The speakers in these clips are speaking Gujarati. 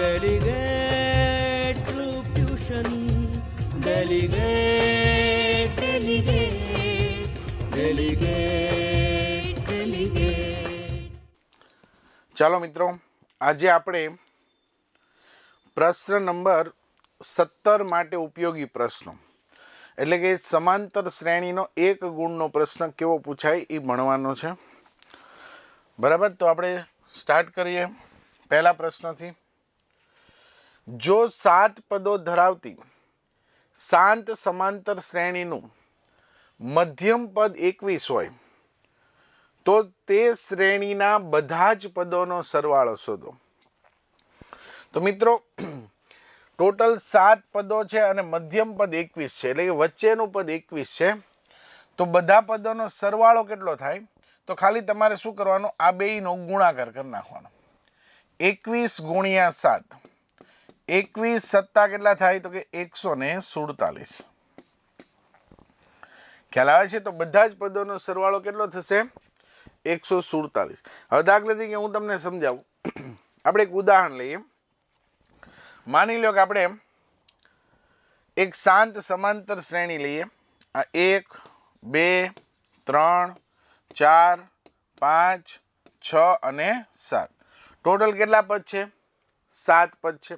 Delegate Troop Tuition. Delegate, delegate, delegate, delegate. ચાલો મિત્રો, આજે આપણે પ્રશ્ન નંબર 17 માટે ઉપયોગી પ્રશ્નો એટલે કે સમાંતર શ્રેણીનો એક ગુણનો પ્રશ્ન કેવો પૂછાય એ ભણવાનો છે. બરાબર, તો આપણે સ્ટાર્ટ કરીએ પહેલા પ્રશ્નથી. જો 7 પદો ધરાવતી શાંત સમાંતર શ્રેણીનું મધ્યમ પદ 21 હોય તો તે શ્રેણીના બધા જ પદોનો સરવાળો શોધો. તો મિત્રો, ટોટલ 7 પદો છે અને મધ્યમ પદ 21 છે, એટલે કે વચ્ચેનું પદ 21 છે. તો બધા પદોનો સરવાળો કેટલો થાય? તો ખાલી તમારે શું કરવાનું, આ બેયનો ગુણાકાર કરી નાખવાનો. 21 ગુણ્યા 7, 21 સત્તા કેટલા થાય? તો કે 147. ખ્યાલ આવે છે? તો બધા જ પદોનો સરવાળો કેટલો થશે? 147. હવે દાખલા તરીકે હું તમને સમજાવું. આપણે એક ઉદાહરણ લઈએ. માની લો કે આપણે એક શાંત સમાંતર શ્રેણી લઈએ. આ 1, 2, 3, 4, 5, 6 અને 7. ટોટલ કેટલા પદ છે? 7 પદ છે.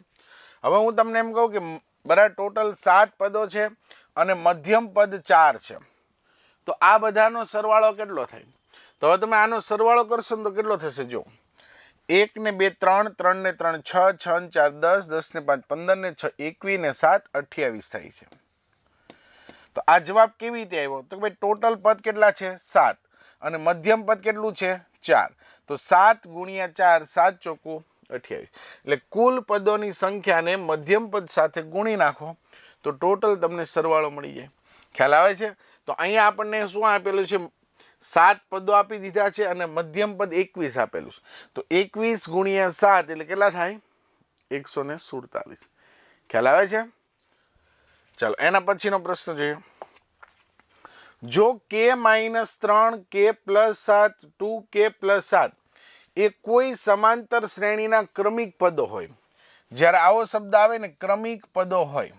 હવે હું તમને એમ કહું કે બરાબર ટોટલ 7 પદો છે અને મધ્યમ પદ 4 છે. તો આ બધાનો સરવાળો કેટલો થાય? તો હવે તમે આનો સરવાળો કરશો ને તો કેટલો થશે? જો 1 ને 2 3, 3 ને 3 6, 6 ને 4 10, 10 ને 5 15 ને 6 21 ને 7 28 થાય છે. તો આ જવાબ કેવી રીતે આવ્યો? તો ભાઈ ટોટલ પદ કેટલા છે? 7 અને મધ્યમ પદ કેટલું છે? 4. તો 7 ગુણ્યા 4, 7 ચોકું 28. એટલે કુલ પદોની સંખ્યાને મધ્યમ પદ સાથે ગુણી નાખો તો ટોટલ તમને સરવાળો મળી જાય. ખ્યાલ આવે છે? તો અહીંયા આપણને શું આપેલું છે? 7 પદો આપી દીધા છે અને મધ્યમ પદ 21 આપેલું છે. તો 21 ગુણ્યા 7 એટલે કેટલા થાય? 147. ખ્યાલ આવે છે? ચાલો એના પછીનો પ્રશ્ન જોઈએ. જો k-3, k+7, 2k+7 એ કોઈ સમાંતર શ્રેણીના ક્રમિક પદો હોય, જ્યારે આવો શબ્દ આવે ને ક્રમિક પદો હોય,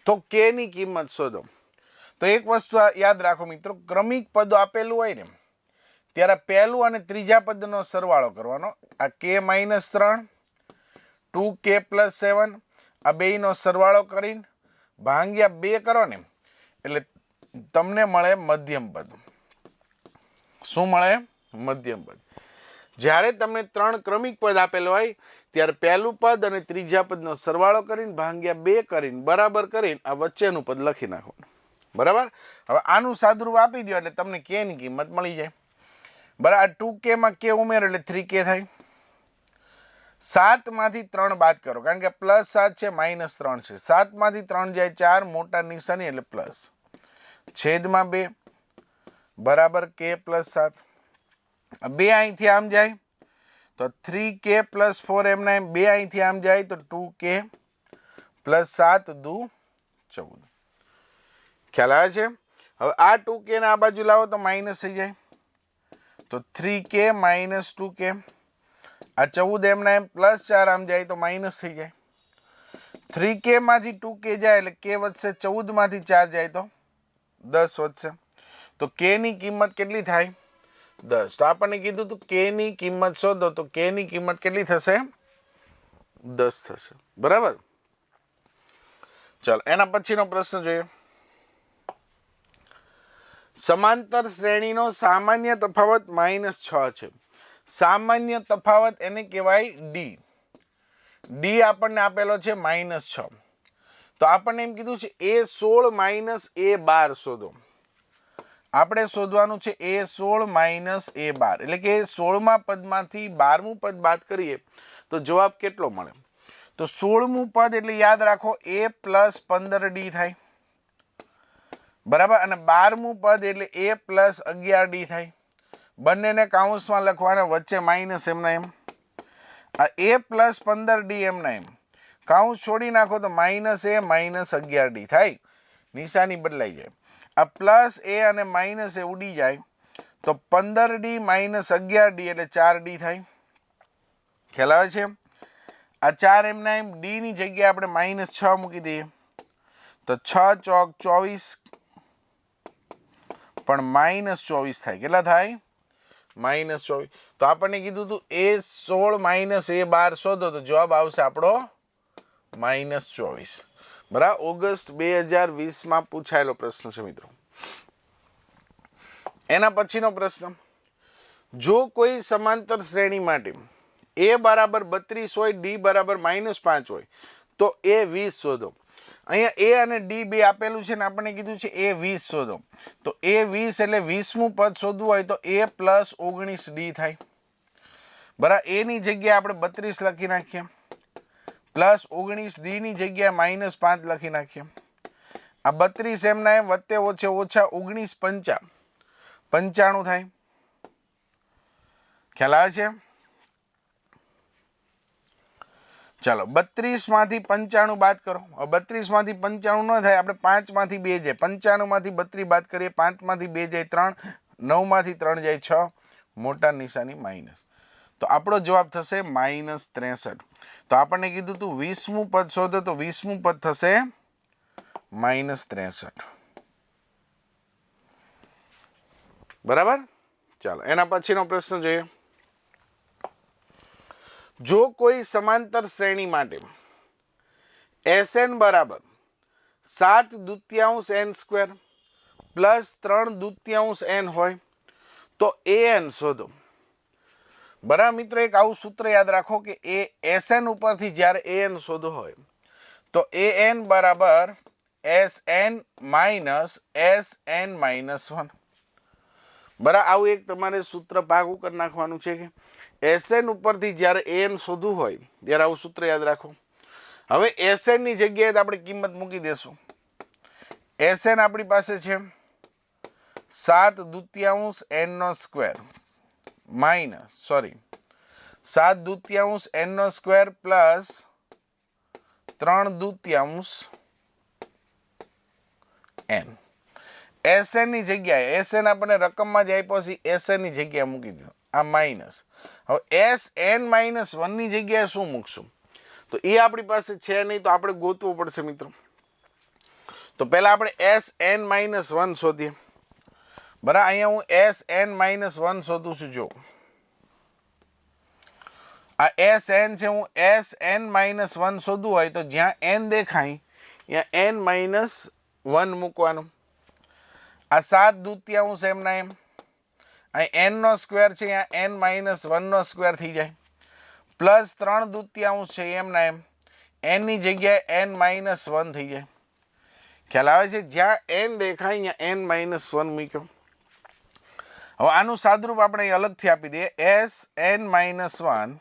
તો k ની કિંમત શોધો. તો એક વસ્તુ યાદ રાખો મિત્રો, ક્રમિક પદો આપેલું હોય ને ત્યારે પહેલું અને ત્રીજા પદનો સરવાળો કરવાનો. આ k-3, 2k+7 આ બેયનો સરવાળો કરીને ભાગ્યા 2 કરો ને એટલે તમને મળે મધ્યમ પદ. શું મળે? મધ્યમ પદ. જ્યારે તમને 3 ક્રમિક પદ આપેલું હોય ત્યારે પહેલું પદ અને ત્રીજા પદનો સરવાળો કરીને ભાગ્યા 2 કરીને બરાબર કરીને આ વચ્ચેનું પદ લખી નાખવાનું. બરાબર? હવે આનું સાદુરૂપ આપી દો એટલે તમને k ની કિંમત મળી જાય. બરાબર? 2k માં k ઉમેરો એટલે 3k થાય. 7 માંથી 3 બાદ કરો, કારણ કે +7 છે -3 છે. 7 માંથી 3 જાય 4, મોટા નિશાની એટલે પ્લસ, છેદમાં 2 બરાબર k+7. 2 અહીંથી આમ જાય તો 3k+4 એમના એમ. 2 અહીંથી આમ જાય તો 2k+7 દુ 14. ખ્યાલ આવે છે? હવે આ 2k ને આ બાજુ લાવો તો માઇનસ થઈ જાય તો 3k - 2k. આ 14 એમના એમ, +4 આમ જાય તો માઇનસ થઈ જાય. 3k માંથી 2k જાય એટલે k વધશે, 14 માંથી 4 જાય તો 10 વધશે. તો k ની કિંમત કેટલી થાય? 10. તો આપણને કીધું તું k ની કિંમત શોધો, તો k ની કિંમત કેટલી થશે? 10 થશે. બરાબર? ચાલો એના પછીનો પ્રશ્ન જોઈએ. સમાંતર શ્રેણીનો સામાન્ય તફાવત -6 છે. સામાન્ય તફાવત એને કહેવાય d. d આપણને આપેલો છે -6. તો આપણને એમ કીધું છે a16 - a12 શોધો. આપણે શોધવાનું છે a16 - a12, એટલે કે 16મા પદમાંથી 12મું પદ બાદ કરીએ તો જવાબ કેટલો મળે? તો 16મું પદ એટલે યાદ રાખો a + 15d થાય. બરાબર? અને 12મું પદ એટલે a + 11d થાય. બંનેને કાઉન્સમાં લખવાના, વચ્ચે માઇનસ એમના એમ. આ a + 15d એમના એમ, કાઉન્સ છોડી નાખો તો -a - 11d થાય. નિશાની બદલાઈ જાય. આ પ્લસ a અને માઇનસ એ ઉડી જાય તો 15d - 11d એટલે 4d થાય. ખ્યાલ આવે છે? આ 4 એમના એમ, ડી ની જગ્યાએ આપણે -6 મૂકી દઈએ તો 6 ચોક 24 પણ -24 થાય. કેટલા થાય? -24. તો આપણને કીધું હતું A16 - A12 શોધો તો જવાબ આવશે આપણો -24. બરાબર. ઓગસ્ટ 2020 માં પૂછાયેલો પ્રશ્ન છે મિત્રો. એના પછીનો પ્રશ્ન, જો કોઈ સમાંતર શ્રેણી માટે a બરાબર 32 હોય, d બરાબર -5 હોય તો a 20 શોધો. અહીંયા a અને d બે આપેલું છે ને આપણને કીધું છે a 20 શોધો. તો a 20 એટલે 20મું પદ શોધવું હોય તો a + 19d થાય. બરાબર. a ની જગ્યાએ આપણે 32 લખી નાખીએ પ્લસ 19, d ની જગ્યાએ -5 લખી નાખીએ. આ 32 એમના એમ વત્તે ઓછે ઓછા 19 55 થાય. ખ્યાલ આવે છે? ચાલો 32 માંથી 95 બાદ કરો. 32 માંથી 95 ન થાય, આપણે 5 માંથી 2 જાય, 95 માંથી 32 બાદ કરીએ, 5 માંથી 2 જાય 3, 9 માંથી 3 જાય 6, મોટા નિશાની માઇનસ. તો આપણો જવાબ થશે -63. તો આપણને કીધું તું 20મું પદ શોધો તો 20મું પદ થશે -63. બરાબર. ચાલો એના પછીનો પ્રશ્ન જોઈએ. જો કોઈ સમાંતર શ્રેણી માટે Sn બરાબર 7/2 n² પ્લસ 3/2 n હોય તો an શોધો. બરાબર મિત્રો, એક આવું સૂત્ર યાદ રાખો કે Sn ઉપરથી જ્યારે an શોધો હોય તો an બરાબર Sn માઇનસ Sn -1. બરાબર. આવું એક તમારે સૂત્ર ભાગું કરી નાખવાનું છે કે Sn ઉપરથી જ્યારે an શોધવું હોય ત્યારે આવું સૂત્ર યાદ રાખો. હવે Sn ની જગ્યાએ આપણે કિંમત મૂકી દેશું. Sn આપણી પાસે છે 7/2 n² minus 7/2 n² plus 3/2 n. Sn ની જગ્યાએ Sn આપણને રકમમાં જ આપ્યો છે, Sn ની જગ્યાએ મૂકી દીધો, આ માઇનસ. હવે Sn -1 ની જગ્યાએ શું મૂકશું? તો એ આપણી પાસે છે નહીં, તો આપણે ગોતવું પડશે મિત્રો. તો પહેલા આપણે Sn -1 શોધીએ. બરાબર. અહીંયા હું Sn -1 શોધું છું. જો આ Sn છે, હું Sn -1 શોધવું હોય તો જ્યાં n દેખાય ત્યાં n -1 મૂકવાનું. આ 7/2 એમના એમ, અહીં n² છે, અહીંયા n -1² થઈ જાય, પ્લસ 3/2 છે એમના એમ, n ની જગ્યાએ n -1 થઈ જાય. ખ્યાલ આવે છે? જ્યાં n દેખાય ત્યાં n -1 મૂક્યો. હવે આનું સાદરૂપ આપણે અલગથી આપી દઈએ. Sn -1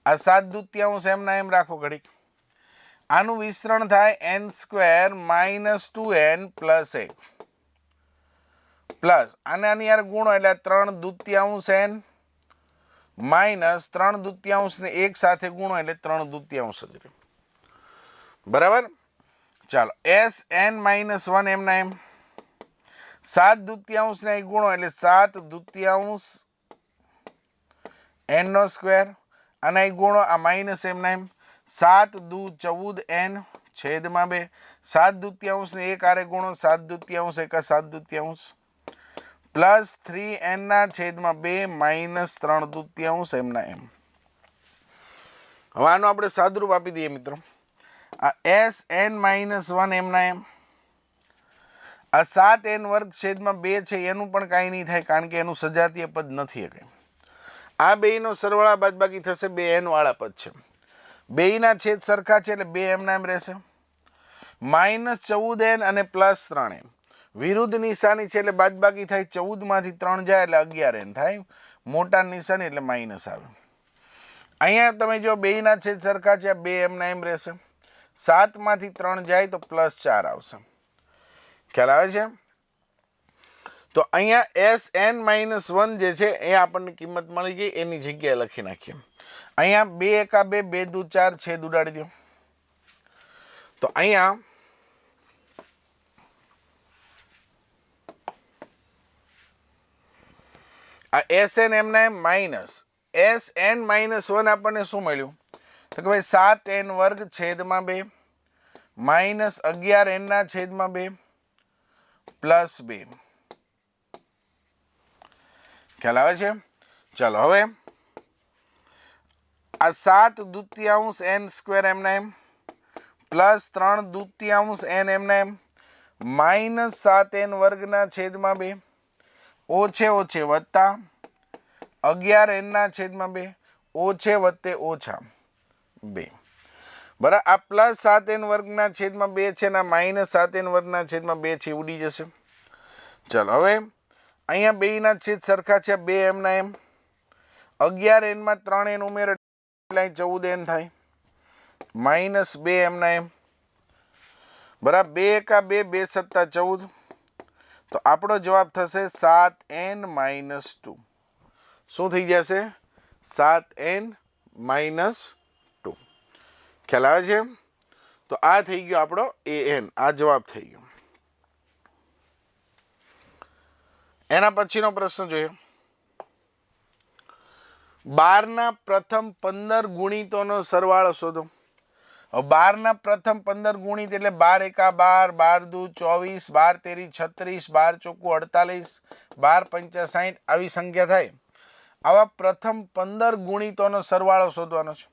આ 7/2 એમના એમ રાખો ઘડીક. આનું વિસ્તરણ થાય n² -2n પ્લસ 1 પ્લસ આની યાર ગુણો એટલે 3/2 n માઇનસ 3/2 ને 1 સાથે ગુણો એટલે 3/2 જ રહે. બરાબર. ચાલો Sn -1 એમના એમ 7/2 ને ગુણો એટલે 7/2 n² અને અહીં ગુણો આ માઇનસ એમના એમ 7×2 = 14 n છેદમાં 2, 7/2 ને 1 આરે ગુણો 7/2 × 7/2 પ્લસ 3n ના છેદમાં 2 માઇનસ 3/2 એમના એમ. હવે આનું આપણે સાદરૂપ આપી દઈએ મિત્રો. આ Sn -1 એમના એમ, આ 7n² છેદમાં 2 છે એનું પણ કાંઈ નહીં થાય, કારણ કે એનું સજાતીય પદ નથી. આ બેયનો સરવાળા બાદબાકી થશે, 2n વાળા પદ છે. બેયના છેદ સરખા છે એટલે 2 એમના એમ રહેશે. -14n અને +3n વિરુદ્ધ નિશાની છે એટલે બાદબાકી થાય, 14 માંથી 3 જાય એટલે 11n થાય, મોટા નિશાની એટલે માઇનસ આવે. અહીંયા તમે જો બેયના છેદ સરખા છે, 2 એમના એમ રહેશે. 7 માંથી 3 જાય તો +4 આવશે. ખ્યાલ આવે છે? તો અહીંયા Sn -1 જે છે એ આપણને કિંમત મળી ગઈ, એની જગ્યાએ લખી નાખીએ. અહીંયા 2 × 2 2 દુ 4 છેદ ઉડાડી દો. તો અહીંયા આ Sn એમના એમ માઇનસ Sn -1 આપણને શું મળ્યું? તો કે ભાઈ 7n વર્ગ છેદમાં 2 માઇનસ 11n ના છેદમાં 2 પ્લસ 2. ખ્યાલ આવે છે? ચાલો હવે આ 7 દૂતીયાંશ n સ્ક્વેર એમના એમ પ્લસ 3 દૂતીયાંશ n એમના એમ માઇનસ 7n વર્ગના છેદમાં 2 ઓછે ઓછે વત્તા 11n ના છેદમાં 2 ઓછે વત્તે ઓછા 2. બરાબર. આ પ્લસ 7n વર્ગના છેદમાં 2 છે ને માઇનસ 7n વર્ગના છેદમાં 2 છે, ઉડી જશે. ચાલો હવે અહીંયા બેયના છેદ સરખા છે, 2 એમના એમ 11n માં 3n ઉમેરો એટલે 14n થાય માઇનસ 2 એમના એમ બરાબર. 2 એકા 2 2 સત્તા 14. તો આપણો જવાબ થશે 7n માઇનસ 2. શું થઈ જશે? 7n minus 2. ખ્યાલ આવે છે? તો આ થઈ ગયો આપણો an, આ જવાબ થઈ ગયો. એના પછીનો પ્રશ્ન જોઈએ. 12 ના પ્રથમ 15 ગુણિતોનો સરવાળો શોધો. 12 ના પ્રથમ 15 ગુણિત એટલે 12 એકા 12, 12 દુ 24, 12 તેરી 36, 12 ચોકુ 48, 12 પંચા 60 આવી સંખ્યા થાય. આવા પ્રથમ 15 ગુણિતોનો સરવાળો શોધવાનો છે.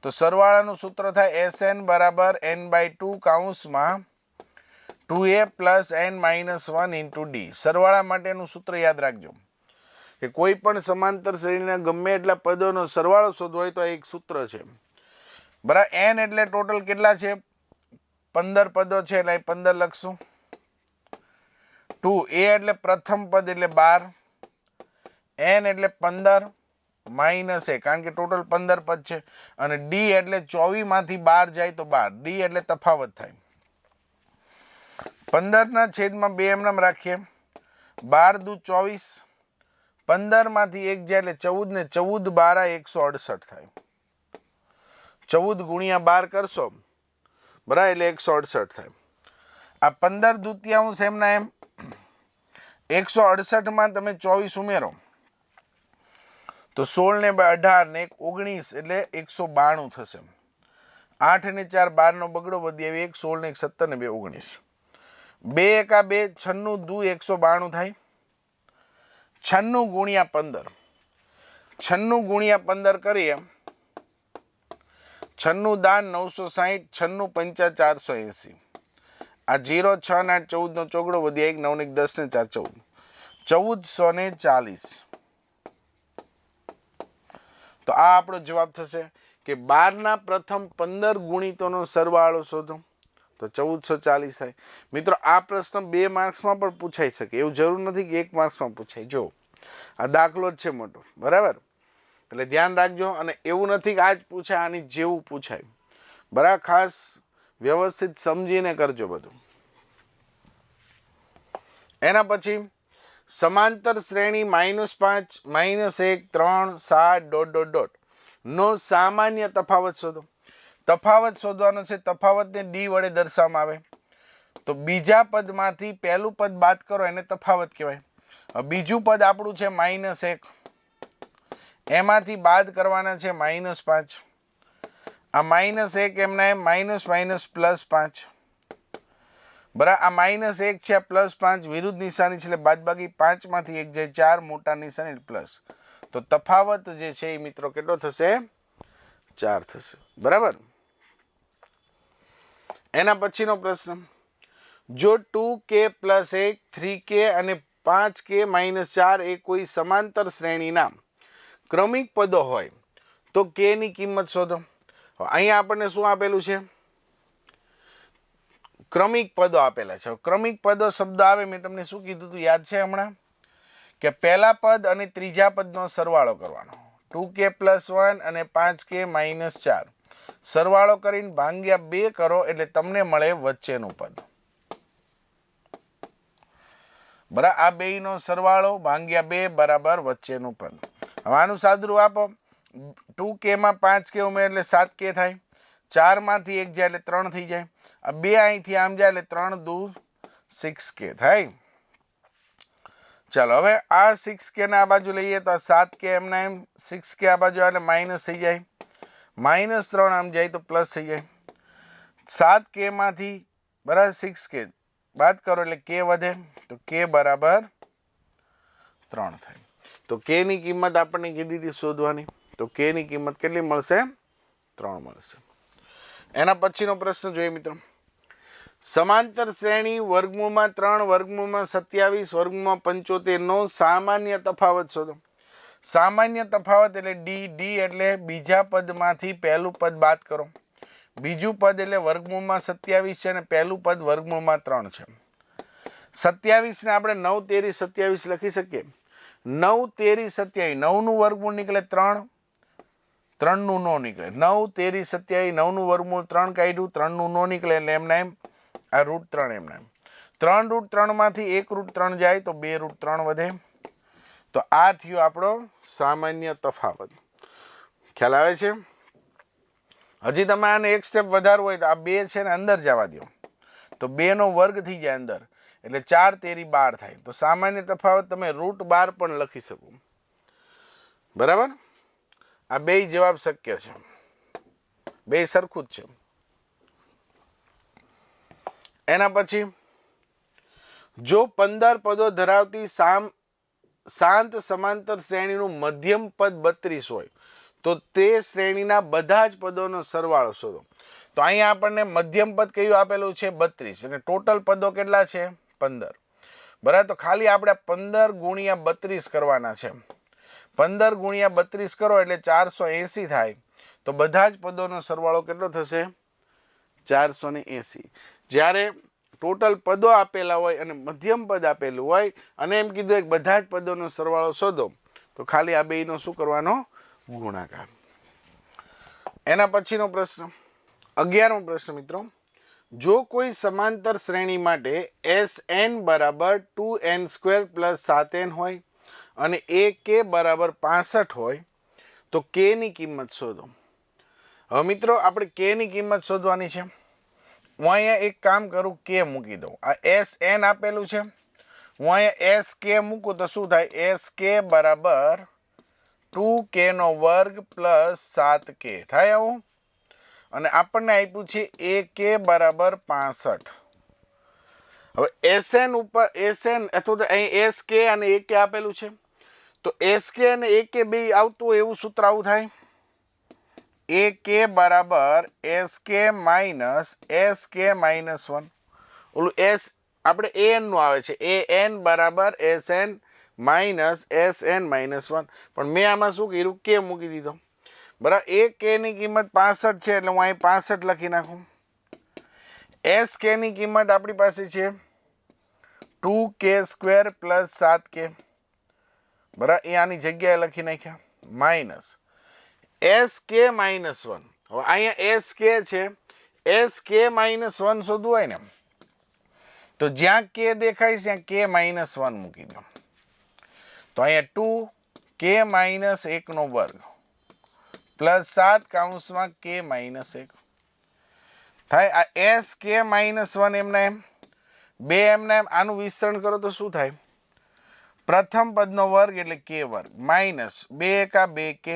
તો સરવાળાનું સૂત્ર થાય SN બરાબર n/2 કૌંસમાં 2a plus n minus 1 into D. સરવાળા માટેનું સૂત્ર યાદ રાખજો કે કોઈ પણ સમાંતર શ્રેણીના ગમે એટલા પદોનો સરવાળો શોધવો હોય તો એક સૂત્ર છે. બરાબર. n એટલે ટોટલ કેટલા છે? 15 પદો છે એટલે 15 લખશું. 2a એટલે પ્રથમ પદ એટલે 12, n એટલે 15 માઇનસ a કારણ કે ટોટલ 15 પદ છે, અને ડી એટલે 24 માંથી 12 જાય તો 12. ડી એટલે તફાવત થાય. 15 ના છેદમાં 2 એમનામ રાખીએ. 12 દુ 24, 15 માંથી 1 જાય એટલે 14 ને 14 12 168 થાય. 14 ગુણ્યા 12 કરશો બરાબર એટલે 168 થાય. આ 15 દૂતીયાંશ એમના એમ 168 માં તમે 24 ઉમેરો તો 16 ને 18 ને 19 એટલે 192 થશે. 8 ને 4 12 નો બગડો વધી આવી 1, 16 ને 1 17 ને 2 19. 2 એકા 2 96 દુ 192 થાય. 96 ગુણ્યા 15, 96 ગુણ્યા 15 કરીએ 96 દાન 960, 96 પંચા 480. આ 0 6 ને 8 14 નો ચોગડો વધી 1 9 ને 10 ને 4 14, 1440. તો આ આપણો જવાબ થશે કે 12 ના પ્રથમ 15 ગુણિતોનો સરવાળો શોધો. તો 1440 થાય. મિત્રો આ પ્રશ્ન 2 માર્ક્સમાં પણ પૂછાઈ શકે, એવું જરૂર નથી કે 1 માર્ક્સમાં પૂછાય. જો આ દાખલો જ છે મોટો, બરાબર, એટલે ધ્યાન રાખજો. અને એવું નથી કે આજ પૂછાય આની જેવું પૂછાય, બરાબર. ખાસ વ્યવસ્થિત સમજીને કરજો બધું. એના પછી સમાંતર શ્રેણી -5, -1, 3, 7 ... નો સામાન્ય તફાવત શોધો. તફાવત શોધવાનો છે. તફાવતને ડી વડે દર્શાવવામાં આવે. તો બીજા પદમાંથી પહેલું પદ બાદ કરો એને તફાવત કહેવાય. બીજું પદ આપણું છે -1, એમાંથી બાદ કરવાના છે -5. આ -1 એમના એમ માઇનસ પ્લસ 5 બરાબર. આ -1 છે, +5 વિરુદ્ધ નિશાની છે એટલે બાદબાકી 5 માંથી 1 જાય 4, મોટા નિશાની પ્લસ. તો તફાવત જે છે એ મિત્રો કેટલો થશે? 4 થશે, બરાબર. એના પછીનો પ્રશ્ન, જો 2k + 1, 3k અને 5k - 4 એ કોઈ સમાંતર શ્રેણીના ક્રમિક પદો હોય તો k ની કિંમત શોધો. અહીંયા આપણને શું આપેલું છે? ક્રમિક પદો આપેલા છે. ક્રમિક પદો શબ્દ આવે મેં તમને શું કીધું હતું યાદ છે હમણાં? કે પહેલા પદ અને ત્રીજા પદનો સરવાળો કરવાનો. 2k + 1 અને 5k - 4 સરવાળો કરીને ભાગ્યા 2 કરો એટલે તમને મળે વચ્ચેનું પદ. બરાબર. આ બેયનો સરવાળો ભાગ્યા 2 બરાબર વચ્ચેનું પદ. હવે આનું સાદુરૂપ આપો. 2k માં 5k ઉમેર એટલે 7k થાય. 4 માંથી 1 જાય એટલે 3 થઈ જાય. આ 2 અહીંથી આમ જાય એટલે 3 દુ 6k થાય. ચાલો હવે આ 6k ને આ બાજુ લઈએ તો 7k એમના એમ 6k આ બાજુ એટલે માઇનસ થઈ જાય. -3 આમ જાય તો પ્લસ થઈ જાય. 7k માંથી બરાબર 6k બાદ કરો એટલે k વધે તો k બરાબર 3 થાય. તો k ની કિંમત આપણને કીધી હતી શોધવાની. તો k ની કિંમત કેટલી મળશે? 3 મળશે. એના પછીનો પ્રશ્ન જોઈએ મિત્રો. સમાંતર શ્રેણી વર્ગમૂળમાં 3 વર્ગમૂળમાં 27 વર્ગમૂળમાં 75 નો સામાન્ય તફાવત શોધો. સામાન્ય તફાવત એટલે d એટલે બીજા પદમાંથી પહેલું પદ બાદ કરો. બીજું પદ એટલે વર્ગમૂળમાં 27 છે અને પહેલું પદ વર્ગમૂળમાં 3 છે. 27 ને આપણે 9 તેરી 27 લખી શકીએ. 9 તેરી 27, 9 નું વર્ગમૂળ નીકળે 3, 3 નું નો નીકળે. 9 તેરી 27, 9 નું વર્ગમૂળ 3 કાઢ્યું, 3 નું નો નીકળે એટલે એમના એમ આ √3 એમના એમ. 3 √3 માંથી 1 √3 જાય તો 2 √3 વધે. તો આ થયો આપણો સામાન્ય તફાવત. ખ્યાલ આવે છે? હજી તમે આને એક સ્ટેપ વધારવું હોય તો આ 2 છે ને અંદર જવા દો તો 2 નો વર્ગ થઈ જાય અંદર એટલે 4 તેરી 12 થાય. તો સામાન્ય તફાવત તમે √12 પણ લખી શકો. બરાબર? આ બે જવાબ શક્ય છે. બે સરખું જ છે. એના પછી જો 15 પદો ધરાવતી શાંત સમાંતર શ્રેણીનું મધ્યમ પદ 32 હોય તો તે શ્રેણીના બધા જ પદોનો સરવાળો શોધો. તો અહીંયા આપણને મધ્યમ પદ કયું આપેલું છે? 32 અને ટોટલ પદો કેટલા છે? 15. બરાબર? તો ખાલી આપણે 15 ગુણ્યા 32 કરવાના છે. 15 ગુણ્યા 32 કરો એટલે 480 થાય. તો બધા જ પદોનો સરવાળો કેટલો થશે? 480. જ્યારે ટોટલ પદો આપેલા હોય અને મધ્યમ પદ આપેલું હોય અને એમ કીધું કે બધા જ પદોનો સરવાળો શોધો તો ખાલી આ બેયનો શું કરવાનો? ગુણાકાર. એના પછીનો પ્રશ્ન 11મો પ્રશ્ન મિત્રો. જો કોઈ સમાંતર શ્રેણી માટે Sn બરાબર 2n² + 7n હોય અને ak બરાબર 65 હોય તો k ની કિંમત શોધો. હવે મિત્રો આપણે k ની કિંમત શોધવાની છે. હું અહીંયા એક કામ કરું, k મૂકી દઉં. આ Sn આપેલું છે, હું અહીંયા sk મૂકું તો શું થાય? sk બરાબર 2k² + 7k થાય આવું. અને આપણને આપ્યું છે ak બરાબર 65. હવે Sn ઉપર Sn અથવા તો અહીં sk અને ak આપેલું છે તો sk અને ak બે આવતું હોય એવું સૂત્ર આવું થાય. ak બરાબર sk - sk - 1. ઓલું s આપણે an નું આવે છે. an બરાબર sn - sn - 1. પણ મેં આમાં શું કર્યું? k મૂકી દીધો. બરાબર? ak ની કિંમત 65 છે એટલે હું અહીં 65 લખી નાખું. sk ની કિંમત આપણી પાસે છે 2k² + 7k. બરાબર? એ આની જગ્યાએ લખી નાખ્યા. Minus sk - 1. હવે અહીંયા sk છે, sk - 1 શોધવું હોય ને તો જ્યાં k દેખાય ત્યાં k - 1 મૂકી દો. તો અહીંયા 2k - 1² + 7 કૌંસમાં k - 1 થાય. આ sk - 1 એમના એમ, બે એમના એમ. આનું વિસ્તરણ કરો તો શું થાય? પ્રથમ પદનો વર્ગ એટલે k² માઇનસ 2 * 2k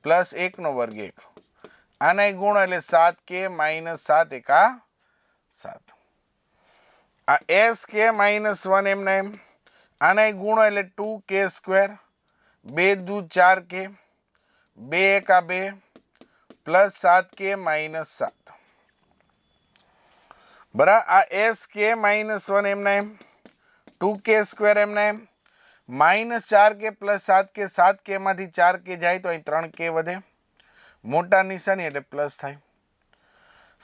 પ્લસ 1² 1. આના ગુણ એટલે 7k - 7 * 7. આ sk - 1 એમના એમ. આના ગુણ એટલે 2k², 2 દુ 4k, 2 * 2 પ્લસ 7k - 7. બરાબર? આ sk - 1 એમના એમ, 2k² એમના એમ, -4k + 7k, 7k માંથી 4k જાય તો અહીં 3k વધે. મોટા નિશાની એટલે પ્લસ થાય.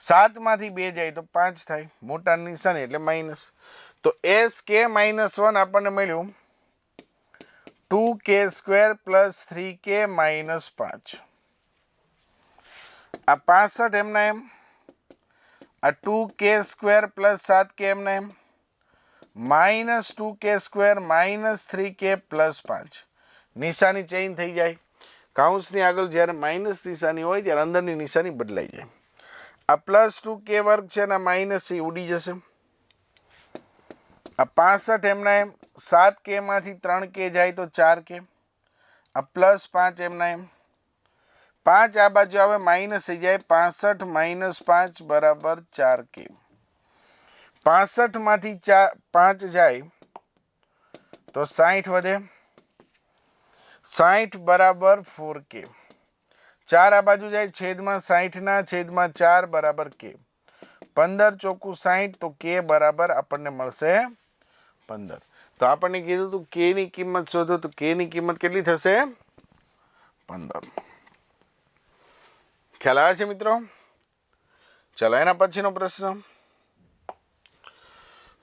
7 માંથી 2 જાય તો 5 થાય. મોટા નિશાની એટલે માઇનસ. તો sk - 1 આપણને મળ્યું 2k² + 3k - 5. આ 65 એમના એમ, આ 2k² + 7k એમના એમ, -2k² - 3k + 5. નિશાની ચેન્જ થઈ જાય. કાઉન્સની આગળ જ્યારે માઇનસ નિશાની હોય ત્યારે અંદરની નિશાની બદલાઈ જાય. આ +2k² છે અને માઇનસ એ ઉડી જશે. આ 65 એમના એમ, 7k માંથી 3k જાય તો 4k. આ +5 એમના એમ, 5 આ બાજુ આવે માઇનસ થઈ જાય 65 માઇનસ 5 બરાબર 4k 65 માંથી 5 જાય તો 60 વધે 60 બરાબર 4k 4 આ બાજુ જાય છેદમાં 60 ના છેદમાં 4 બરાબર k 15 ચોકુ 60 તો k બરાબર આપણને મળશે 15. તો આપણને કીધું તું k ની કિંમત શોધો તો k ની કિંમત કેટલી થશે 15. ખ્યાલ આવે છે મિત્રો? ચલો એના પછીનો પ્રશ્ન,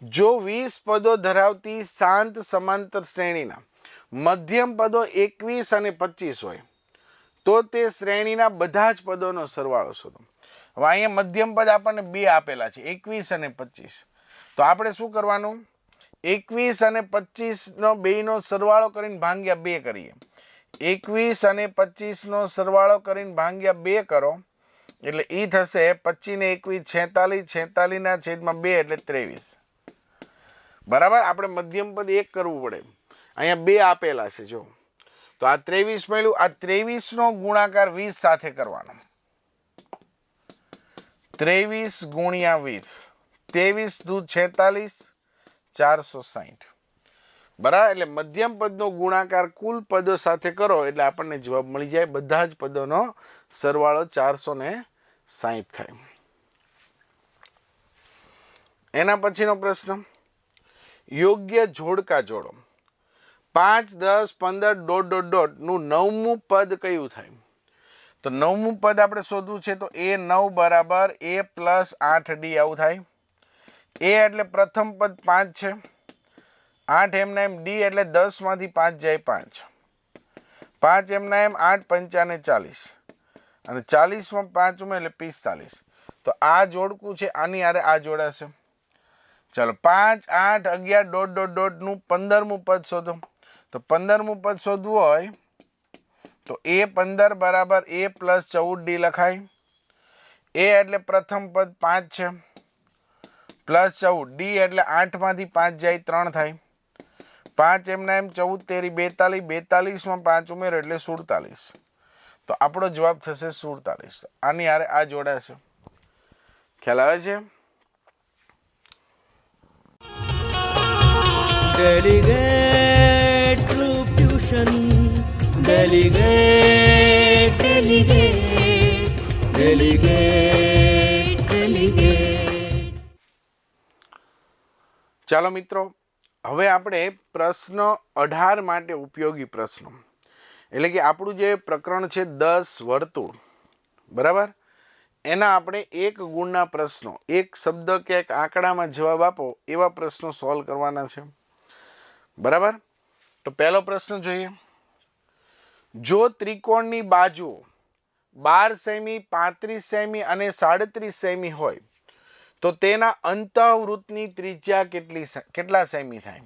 જો 20 પદો ધરાવતી શાંત સમાંતર શ્રેણીના મધ્યમ પદો 21 અને 25 હોય તો તે શ્રેણીના બધા જ પદોનો સરવાળો શોધો. હવે અહીંયા મધ્યમ પદ આપણને બે આપેલા છે 21 અને 25. તો આપણે શું કરવાનું, 21 અને 25 નો બેનો સરવાળો કરીને ભાગ્યા 2 કરીએ. 21 અને 25 નો સરવાળો કરીને ભાગ્યા 2 કરો એટલે ઈ થશે 25 ને 21 46, 46 ના છેદમાં 2 એટલે 23. બરાબર. આપણે મધ્યમ પદ 1 કરવું પડે, અહીંયા 2 આપેલા છે. જો તો આ 23 મળ્યું, આ 23 નો ગુણાકાર 20 સાથે કરવાનો. 23 ગુણ્યા 20, 23 દૂ 46, 460. બરાબર. એટલે મધ્યમ પદનો ગુણાકાર કુલ પદો સાથે કરો એટલે આપણને જવાબ મળી જાય. બધા જ પદોનો સરવાળો 460 થાય. એના પછીનો પ્રશ્ન, યોગ્ય જોડકા જોડો. 5, 10, 15 ડોટ ડોટ ડોટ નું 9મું પદ કયું થાય? તો 9મું પદ આપણે શોધવું છે તો a9 બરાબર a પ્લસ 8d આવું થાય. a એટલે પ્રથમ પદ 5 છે, 8 એમના એમ, d એટલે 10 માંથી 5 જાય 5, 5 એમના એમ, 8 પંચાને 40 અને 40 માં 5 ઉમેર એટલે 45. તો આ જોડકું છે, આની આરે આ જોડાશે. ચાલો 5, 8, 11 ડોટ ડોટ ડોટ નું 15મું પદ શોધો. તો 15મું પદ શોધવું હોય તો a15 બરાબર a પ્લસ 14d લખાય. a એટલે પ્રથમ પદ 5 છે પ્લસ 14, d એટલે 8 માંથી 5 જાય 3 થાય, 5 એમના એમ, 14 તેરી 42, 42 માં 5 ઉમેરો એટલે 47. તો આપણો જવાબ થશે 47. આની હારે આ જોડાશે. ખ્યાલ આવે છે? Delegate Group Tuition. Delegate, delegate, delegate, delegate. ચાલો મિત્રો, હવે આપણે પ્રશ્ન 18 માટે ઉપયોગી પ્રશ્નો, એટલે કે આપણું જે પ્રકરણ છે 10 વર્તુળ, બરાબર, એના આપણે 1 ગુણના પ્રશ્નો, એક શબ્દ કે એક આંકડામાં જવાબ આપો એવા પ્રશ્નો સોલ્વ કરવાના છે. બરાબર. તો પહેલો પ્રશ્ન જોઈએ. જો ત્રિકોણની બાજુ 12 સેમી, 35 સેમી અને 37 સેમી હોય તો તેના અંતઃવૃત્તની ત્રિજ્યા કેટલા સેમી થાય?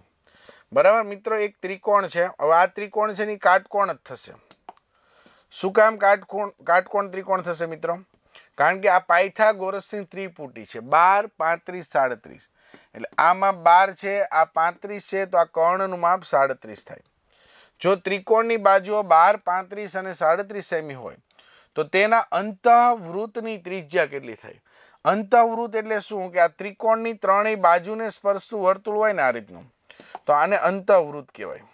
બરાબર મિત્રો, એક ત્રિકોણ છે. હવે આ ત્રિકોણ છે ની કાટકોણ જ થશે. શું કામ કાટકોણ ત્રિકોણ થશે મિત્રો? કારણ કે આ પાયથાગોરસની ત્રિપુટી છે, 12, 35, 37. એટલે આમાં 12 છે, આ 35 છે, તો આ કર્ણનું માપ 37 થાય. જો ત્રિકોણની બાજુઓ 12, 35 અને 37 સેમી હોય તો તેના અંતઃવૃત્તની ત્રિજ્યા કેટલી થાય? અંતઃવૃત્ત એટલે શું કે આ ત્રિકોણની ત્રણેય બાજુને સ્પર્શતું વર્તુળ હોય ને આ રીતનું, તો આને અંતઃવૃત્ત કહેવાય.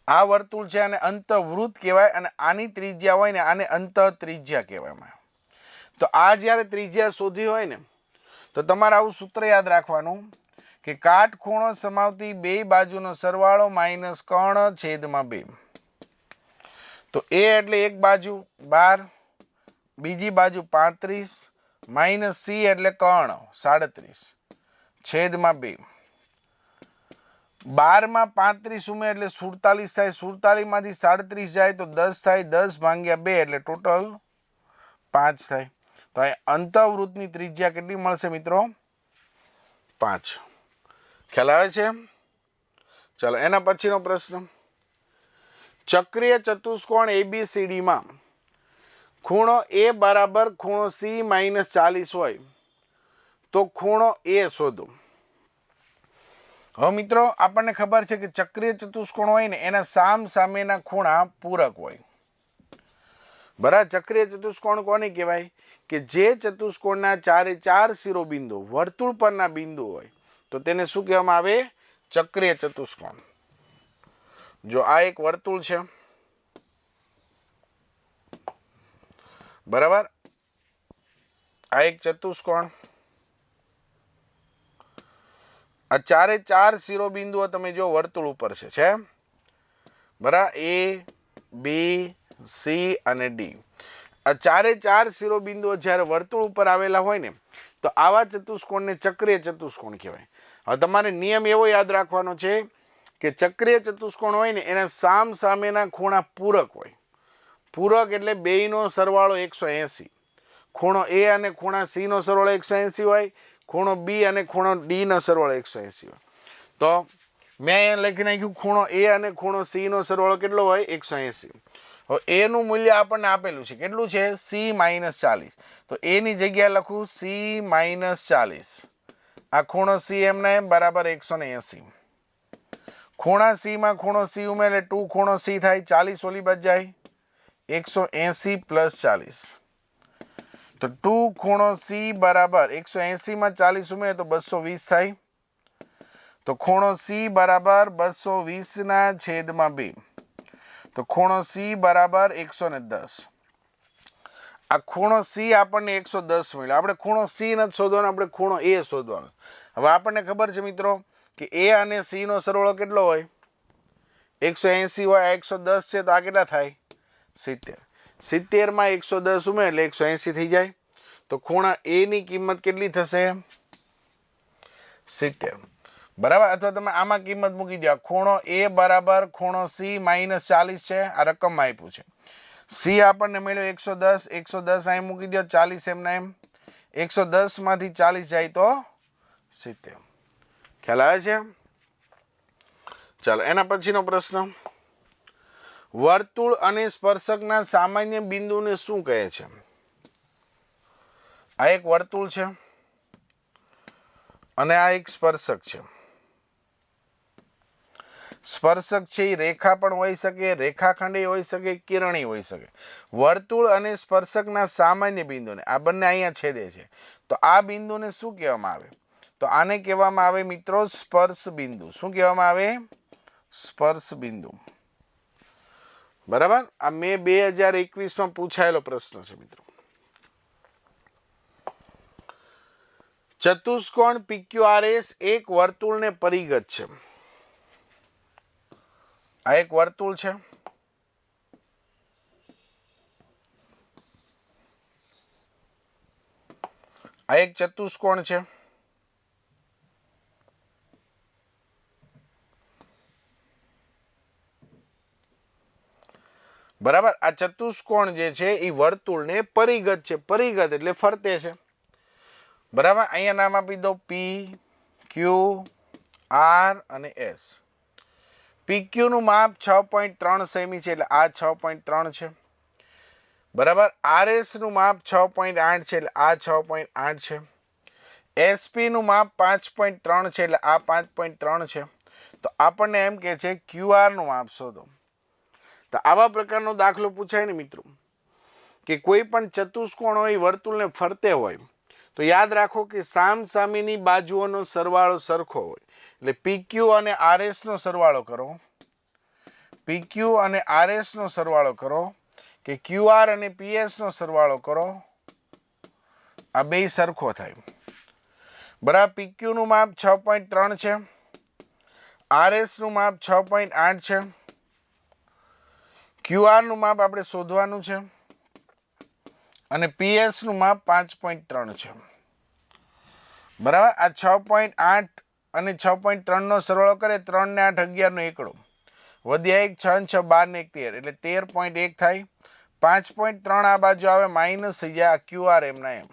આ વર્તુળ છે આને અંતઃવૃત્ત કહેવાય અને આની ત્રિજ્યા હોય ને આને અંતઃ ત્રિજ્યા કહેવાય. તો આ જ્યારે ત્રિજ્યા શોધી હોય ને તો તમારે આવું સૂત્ર યાદ રાખવાનું કે કાટખૂણો સમાવતી બે બાજુનો સરવાળો માઇનસ કર્ણ છેદમાં 2. તો a એટલે એક બાજુ 12, બીજી બાજુ 35 માઇનસ c એટલે કર્ણ 37 છેદમાં 2. 12 માં 35 ઉમેર એટલે 47 થાય, 47 માંથી 37 જાય તો 10 થાય, 10 ભાગ્યા 2 એટલે ટોટલ 5 થાય. તો અહીં અંતઃવૃત્તની ત્રિજ્યા કેટલી મળશે મિત્રો? 5. ખ્યાલ આવે છે? ચાલો એના પછીનો પ્રશ્ન, ચક્રીય ચતુષ્કોણ ABCD માં ખૂણો A બરાબર ખૂણો C માઇનસ 40 હોય તો ખૂણો A શોધો. હવે મિત્રો આપણને ખબર છે કે ચક્રીય ચતુષ્કોણ હોય ને એના સામ સામેના ખૂણા પૂરક હોય. બરાબર. ચક્રીય ચતુષ્કોણ કોને કહેવાય? કે જે ચતુષ્કોણના ચારે ચાર શિરોબિંદુ વર્તુળ પરના બિંદુ હોય તો તેને શું કહેવામાં આવે? ચક્રીય ચતુષ્કોણ. જો આ એક વર્તુળ છે, બરાબર, આ એક ચતુષ્કોણ, આ ચારે ચાર શિરોબિંદુઓ તમે જો વર્તુળ ઉપર છે બરાબર, એ, બી, સી અને ડી. આ ચારે ચાર શિરોબિંદુઓ જ્યારે વર્તુળ ઉપર આવેલા હોય ને તો આવા ચતુષ્કોણને ચક્રીય ચતુષ્કોણ કહેવાય. હવે તમારે નિયમ એવો યાદ રાખવાનો છે કે ચક્રીય ચતુષ્કોણ હોય ને એના સામ સામેના ખૂણા પૂરક હોય. પૂરક એટલે બેયનો સરવાળો 180. ખૂણો એ અને ખૂણા સી નો સરવાળો 180 હોય, ખૂણો બી અને ખૂણો ડી નો સરવાળો 180 હોય. તો મેં અહીંયા લખી નાખ્યું ખૂણો એ અને ખૂણો સી નો સરવાળો કેટલો હોય? 180. હવે એનું મૂલ્ય આપણને આપેલું છે, કેટલું છે? સી -40. તો એની જગ્યાએ લખું સી -40. આ ખૂણો સી એમના એમ બરાબર 180. ખૂણા સી માં ખૂણો સી ઉમેરે 2 ખૂણો સી થાય, 40 ઓલી બાજુ જાય, 180 + 40. તો 2 ખૂણો સી બરાબર 180 માં 40 ઉમેરે તો 220 થાય. તો ખૂણો સી બરાબર 220 ના છેદમાં 2. તો ખૂણો સી બરાબર 110. આ ખૂણો સી આપણને 110 મળ્યો. આપણે ખૂણો સી નથી શોધવાનો, આપણે ખૂણો એ શોધવાનો. હવે આપણને ખબર છે મિત્રો કે એ અને સી નો સરવાળો કેટલો હોય? 180 હોય, 110 છે તો આ કેટલા થાય? 70. 70 માં 110 ઉમેર એટલે 180 થઈ જાય. તો ખૂણા એ ની કિંમત કેટલી થશે? 70. બરાબર. અથવા તમે આમાં કિંમત મૂકી દો. ખૂણો એ બરાબર ખૂણો સી -40 છે, આ રકમમાં આપ્યું છે. સી આપણને મળ્યો 110. 110 અહીં મૂકી દો, 40 એમના એમ. 110 માંથી 40 જાય તો 70. ખ્યાલ આવે છે? ચાલો એના પછીનો પ્રશ્ન. વર્તુળ અને સ્પર્શકના સામાન્ય બિંદુને શું કહે છે? આ એક વર્તુળ છે અને આ એક સ્પર્શક છે. સ્પર્શક છે એ રેખા પણ હોઈ શકે, રેખાખંડી હોઈ શકે, કિરણી હોઈ શકે. વર્તુળ અને સ્પર્શકના સામાન્ય બિંદુને, આ બંને અહીંયા છેદે છે, તો આ બિંદુને શું કહેવામાં આવે? તો આને કહેવામાં આવે મિત્રો સ્પર્શ બિંદુ. શું કહેવામાં આવે? સ્પર્શ બિંદુ. બરાબર. આ મેં 2021 માં પૂછાયેલો પ્રશ્ન છે મિત્રો. ચતુષ્કોણ PQRS એક વર્તુળને પરિગત છે. આ એક વર્તુળ છે, આ એક ચતુષ્કોણ છે, બરાબર. આ ચતુષ્કોણ જે છે એ વર્તુળને પરિગત છે. પરિગત એટલે ફરતે છે, બરાબર. અહીંયા નામ આપી દો P, Q, R અને S. PQ નું માપ 6.3 સેમી છે એટલે આ 6.3 છે, બરાબર. RS નું માપ 6.8 છે એટલે આ 6.8 છે. SP નું માપ 5.3 છે એટલે આ 5.3 છે. તો આપણને એમ કે છે QR નું માપ શોધો. તો આવા પ્રકારનો દાખલો પૂછાય ને મિત્રો કે કોઈ પણ ચતુષ્કોણ હોય વર્તુળને ફરતે હોય તો યાદ રાખો કે સામ સામેની બાજુઓનો સરવાળો સરખો હોય. એટલે PQ અને RS નો સરવાળો કરો, PQ અને RS નો સરવાળો કરો, કે QR અને PS નો સરવાળો કરો, આ બે સરખો થાય. બરાબર. PQ નું માપ 6.3 છે, RS નું માપ 6.8 છે, QR નું માપ આપણે શોધવાનું છે અને PS નું માપ 5.3 છે. બરાબર. આ 6.8 અને 6.3 નો સરવાળો કરે 3 ને 8 11 નો એકડો, વધ્યા 1 6 6 12 ને 1 13 એટલે 13.1 થાય. 5.3 આ બાજુ આવે માઇનસ થઈ જાય, આ QR એમના એમ.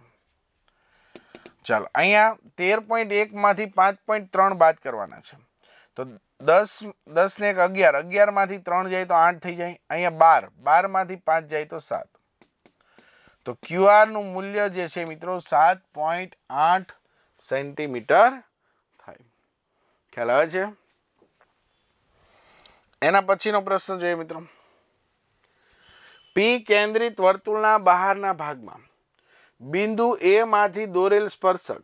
ચાલો અહીંયા 13.1 માંથી 5.3 બાદ કરવાના છે. તો 10 ને 1 11, 11 માંથી 3 જાય તો 8 થઈ જાય. અહીંયા 12, 12 માંથી 5 જાય તો 7. તો QR નું મૂલ્ય જે છે મિત્રો 7.8 સેન્ટીમીટર થાય. ખ્યાલ આવે છે? એના પછીનો પ્રશ્ન જોઈએ મિત્રો. પી કેન્દ્રિત વર્તુળના બહારના ભાગમાં બિંદુ એ માંથી દોરેલ સ્પર્શક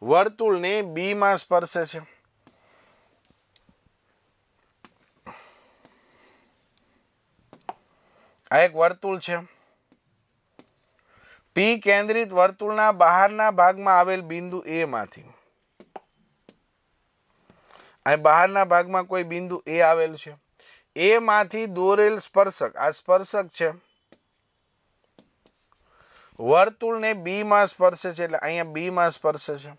વર્તુળને બી માં સ્પર્શે છે. આ એક વર્તુળ છે. પી કેન્દ્રિત વર્તુળના બહારના ભાગમાં આવેલ બિંદુ એ માંથી, અહીં બહારના ભાગમાં કોઈ બિંદુ એ આવેલ છે, એ માંથી દોરેલ સ્પર્શક, આ સ્પર્શક છે, વર્તુળને બી માં સ્પર્શે છે, એટલે અહીંયા બી માં સ્પર્શે છે.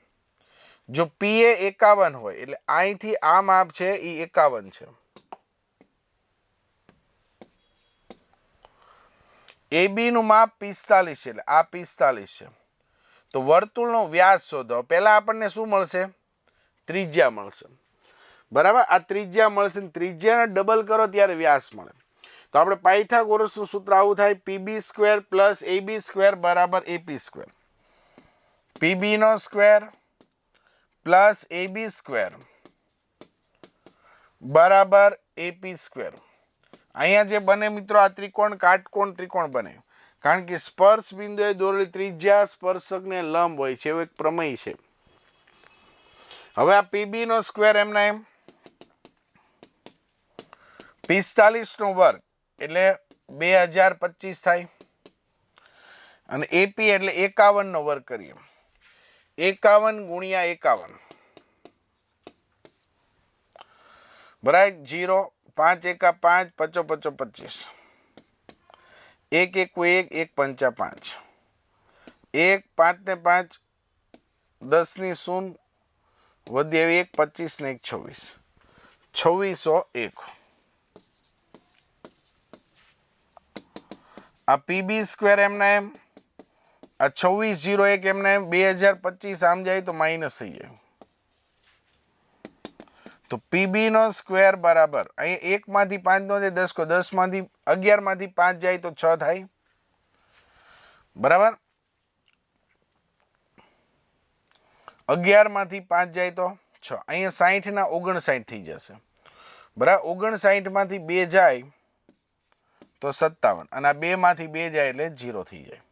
જો પી એ 51 હોય એટલે અહીંથી આ માપ છે એ 51 છે. એ બી નું માપ 45 છે, એટલે આ 45 છે. તો વર્તુળનો વ્યાસ શોધો. પહેલા આપણને શું મળશે? ત્રિજ્યા મળશે. બરાબર, આ ત્રિજ્યા મળશે. ત્રિજ્યાને ડબલ કરો ત્યારે વ્યાસ મળે. તો આપણે પાયથાગોરસનું સૂત્ર આવું થાય, PB square plus AB square બરાબર એપી સ્ક્વેર. પીબી નો સ્ક્વેર પ્લસ એબી સ્ક્વેર બરાબર એપી સ્ક્વેર. અહીંયા જે બને મિત્રો, આ ત્રિકોણ કાટકોણ ત્રિકોણ બને, કારણ કે સ્પર્શ બિંદુએ દોરેલી ત્રિજ્યા સ્પર્શકને લંબ હોય છે, એવું એક પ્રમેય છે. હવે આ પીબી નો સ્ક્વેર એમના એમ 45 નો વર્ગ એટલે 2025 થાય, અને એપી એટલે 51 નો વર્ગ કરીએ, 51 ગુણ્યા 51 બરાબર 0, 5 એકા 5, 5 5 25, 1 1 1 1 5 5, 1 5 ને 5 10 ની 0 વધે 1 25 ને 1 26, 2601. આ પીબી સ્ક્વેર એમના એમ, આ 2601 એમના એમ, 2025 આમ જાય તો માઇનસ થઈ જાય. તો પીબી નો સ્ક્વેર બરાબર, અહીંયા 1 માંથી 5 નો જાય 10 કો, 10 માંથી 11 માંથી 5 જાય તો 6 થાય. બરાબર, 11 માંથી 5 જાય તો 6. અહીંયા 60 ના 59 થઈ જશે. બરાબર, 59 માંથી 2 જાય તો 57, અને આ 2 માંથી 2 જાય એટલે 0 થઈ જાય.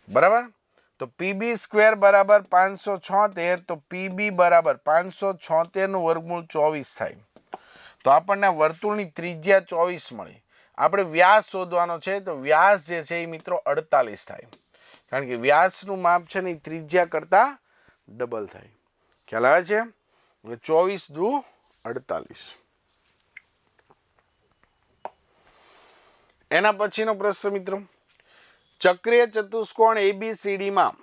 બરાબર, તો પીબી સ્ક્વેર બરાબર 576, તો પીબી બરાબર 576 નું વર્ગમૂળ 24 થાય. તો આપણને વર્તુળની ત્રિજ્યા 24 મળી. આપણે વ્યાસ શોધવાનો છે, તો વ્યાસ જે છે એ મિત્રો 48 થાય, કારણ કે વ્યાસનું માપ છે ને એ ત્રિજ્યા કરતા ડબલ થાય. ખ્યાલ આવે છે? 24 દુ 48. એના પછીનો પ્રશ્ન મિત્રો, ચક્રીય ચતુષ્કોણ એબીસીડી માં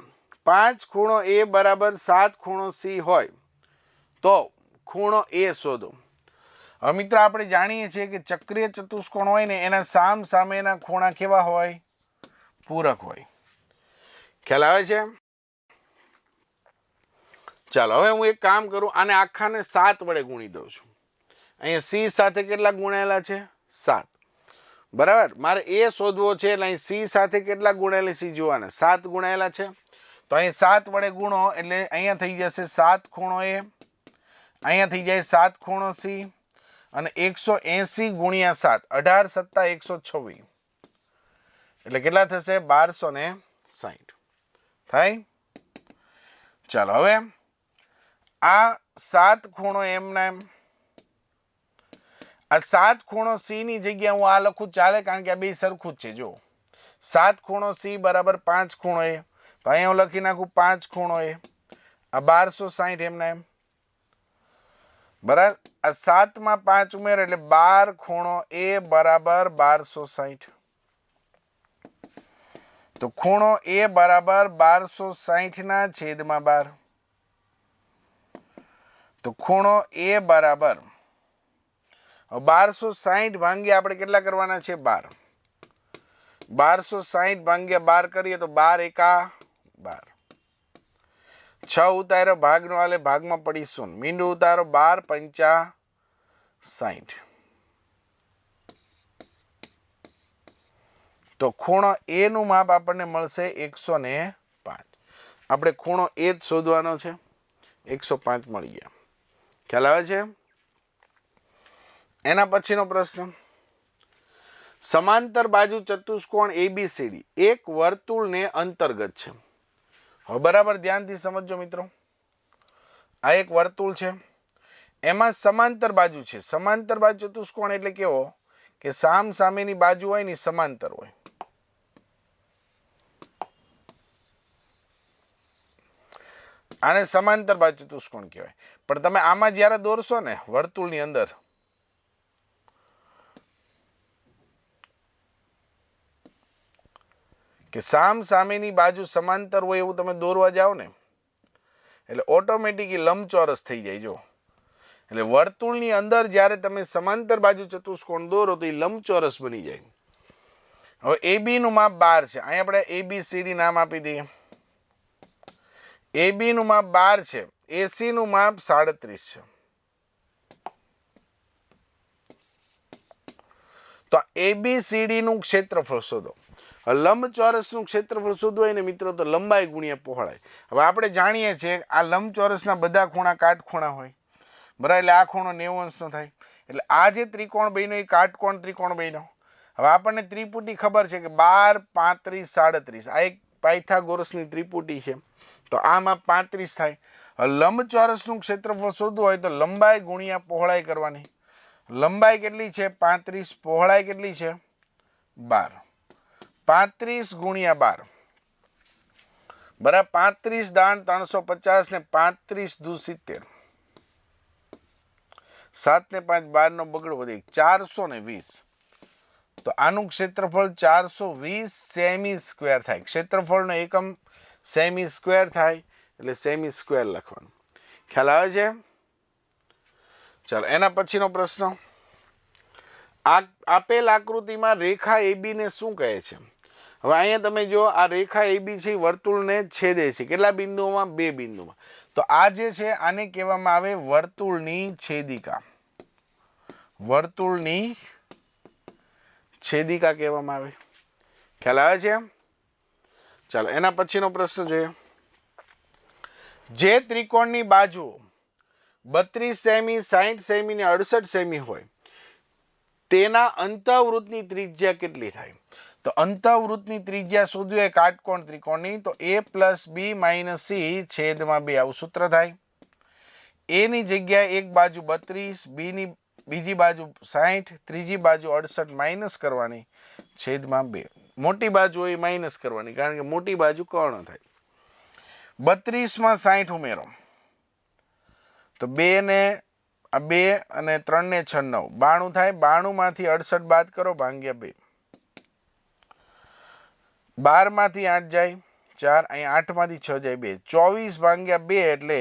5 ખૂણો એ બરાબર 7 ખૂણો સી હોય તો ખૂણો એ શોધો. હવે મિત્રો આપણે જાણીએ છીએ કે ચક્રીય ચતુષ્કોણ હોય ને એના સામ સામેના ખૂણા કેવા હોય? પૂરક હોય. ખ્યાલ આવે છે? ચાલો હવે હું એક કામ કરું, આને આખાને 7 વડે ગુણી દઉં છું. અહીંયા સી સાથે કેટલા ગુણાયેલા છે? 7. બરાબર, મારે એ શોધવો છે, એટલે અહીં સી સાથે કેટલા ગુણેલી સી જોવાના? 7 ગુણાયેલા છે. તો અહીં 7 વડે ગુણો એટલે અહીંયા થઈ જશે 7 ખૂણો એ, અહીંયા થઈ જાય 7 ખૂણો સી, અને 180 ગુણ્યા 7, 18 સત્તા 126, એટલે કેટલા થશે? 1260 થાય. ચાલો હવે આ 7 ખૂણો એમના એમ, આ 7 ખૂણો સી ની જગ્યાએ હું આ લખું ચાલે, કારણ કે આ બે સરખું જ છે. જો 7 ખૂણો સી બરાબર 5 ખૂણો એ, તો અહીંયા હું લખી નાખું 5 ખૂણો એ, આ 1260 એમના એમ. બરાબર, આ 7 માં 5 ઉમેર એટલે 12 ખૂણો એ બરાબર 1260. તો ખૂણો એ બરાબર 1260 ના છેદમાં 12. તો ખૂણો એ બરાબર 1260 ભાંગ્યા આપણે કેટલા કરવાના છે? 12. 1260 ભાંગ્યા 12 કરીએ તો 12 એકા 12. 6 ઉતારો ભાગનો આલે, ભાગમાં પડી 0. મીંડું ઉતારો 12 પંચા 60. તો ખૂણો એ નું માપ આપણને મળશે 105. આપણે ખૂણો એ જ શોધવાનો છે. 105 મળી ગયા. ખ્યાલ આવે છે? એના પછીનો પ્રશ્ન, સમાંતર બાજુ ચતુષ્કોણ ABCD એક વર્તુળને અંતર્ગત છે. હવે બરાબર ધ્યાનથી સમજજો મિત્રો. આ એક વર્તુળ છે, એમાં સમાંતર બાજુ છે. સમાંતર બાજુ ચતુષ્કોણ એટલે કેવો કે સામ સામેની બાજુ હોય ને સમાંતર હોય. આને સમાંતર બાજુ ચતુષ્કોણ કહેવાય. પણ તમે આમાં જ્યારે દોરશો ને વર્તુળની અંદર, કે સામ સામેની બાજુ સમાંતર હોય એવું તમે દોરવા જાઓ ને એટલે ઓટોમેટિકલી લંબચોરસ થઈ જાય. જો એટલે વર્તુળની અંદર જ્યારે તમે સમાંતર બાજુ ચતુષ્કોણ દોરો તો એ લંબચોરસ બની જાય. હવે AB નું માપ 12 છે. અહીં આપણે ABCD નામ આપી દઈએ. AB નું માપ 12 છે, AC નું માપ 37 છે. તો ABCD નું ક્ષેત્રફળ શોધો. લંબચોરસનું ક્ષેત્રફળ શોધવું હોય ને મિત્રો તો લંબાઈ ગુણ્યા પહોળાઈ. હવે આપણે જાણીએ છીએ આ લંબચોરસના બધા ખૂણા કાટખૂણા હોય, બરાબર? એટલે આ ખૂણો 90 અંશનો થાય. એટલે આ જે ત્રિકોણ બન્યો એ કાટકોણ ત્રિકોણ બન્યો. હવે આપણને ત્રિપુટી ખબર છે કે 12, 35, 37. આ એક પાયથાગોરસની ત્રિપુટી છે. તો આમાં 35 થાય. હવે લંબચોરસનું ક્ષેત્રફળ શોધવું હોય તો લંબાઈ ગુણ્યા પહોળાઈ કરવાની. લંબાઈ કેટલી છે? 35. પહોળાઈ કેટલી છે? 12. 35 ગુણ્યા 12 બરાબર 35 દાન 350 ને 35 દુ 70. 7 ને 5 12 નો બગડો વધે 420. તો આનું ક્ષેત્રફળ 420 સેમી સ્ક્વેર થાય. ક્ષેત્રફળનો એકમ સેમી સ્ક્વેર થાય એટલે સેમી સ્ક્વેર લખવાનું. ખ્યાલ આવે છે? ચાલો એના પછીનો પ્રશ્ન, આપેલ આકૃતિમાં રેખા AB ને શું કહે છે? હવે અહીંયા તમે જો આ રેખા AB છે વર્તુળને છેદે છે. કેટલા બિંદુઓમાં? 2 બિંદુમાં. તો આ જે છે આને કહેવામાં આવે વર્તુળની છેદિકા. વર્તુળની છેદિકા કહેવામાં આવે. ખ્યાલ આવે છે? ચાલો એના પછીનો પ્રશ્ન જોઈએ. જે ત્રિકોણની બાજુ 32 સેમી, 60 સેમી ને 68 સેમી હોય તેના અંતઃવૃત્તની ત્રિજ્યા કેટલી થાય? તો અંતઃવૃત્તની ત્રિજ્યા શોધવી હોય કાટકોણ ત્રિકોણની તો A + B - C છેદમાં 2 આવું સૂત્ર થાય. A ની જગ્યાએ એક બાજુ 32, B ની બીજી બાજુ 60, ત્રીજી બાજુ 68 માઇનસ કરવાની છેદમાં 2. મોટી બાજુ હોય માઇનસ કરવાની કારણ કે મોટી બાજુ કર્ણ થાય. 32 માં 60 ઉમેરો તો 2 ને 2 અને 3 ને 6 9 92 થાય. 92 માંથી 68 બાદ કરો ભાગ્યા 2. 12 માંથી 8 જાય 4, અહીંયા 8 માંથી 6 જાય 2. 24 ભાગ્યા 2 એટલે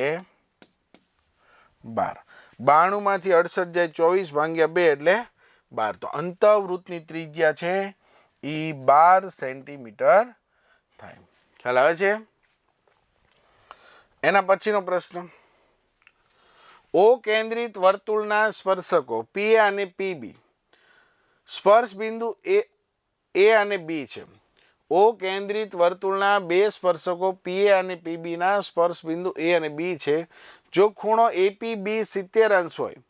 12. 92 માંથી 68 જાય 24 ભાગ્યા 2 એટલે 12. તો અંતઃવૃત્તની ત્રિજ્યા છે એ 12 સેન્ટીમીટર થાય. ખ્યાલ આવે છે? એના પછીનો પ્રશ્ન, O કેન્દ્રિત વર્તુળના સ્પર્શકો P અને PB સ્પર્શ બિંદુ A અને B છે. O કેન્દ્રિત વર્તુળના બે સ્પર્શકો PA અને PB ના સ્પર્શ બિંદુ A અને B છે. જો ખૂણો APB 70 અંશ હોય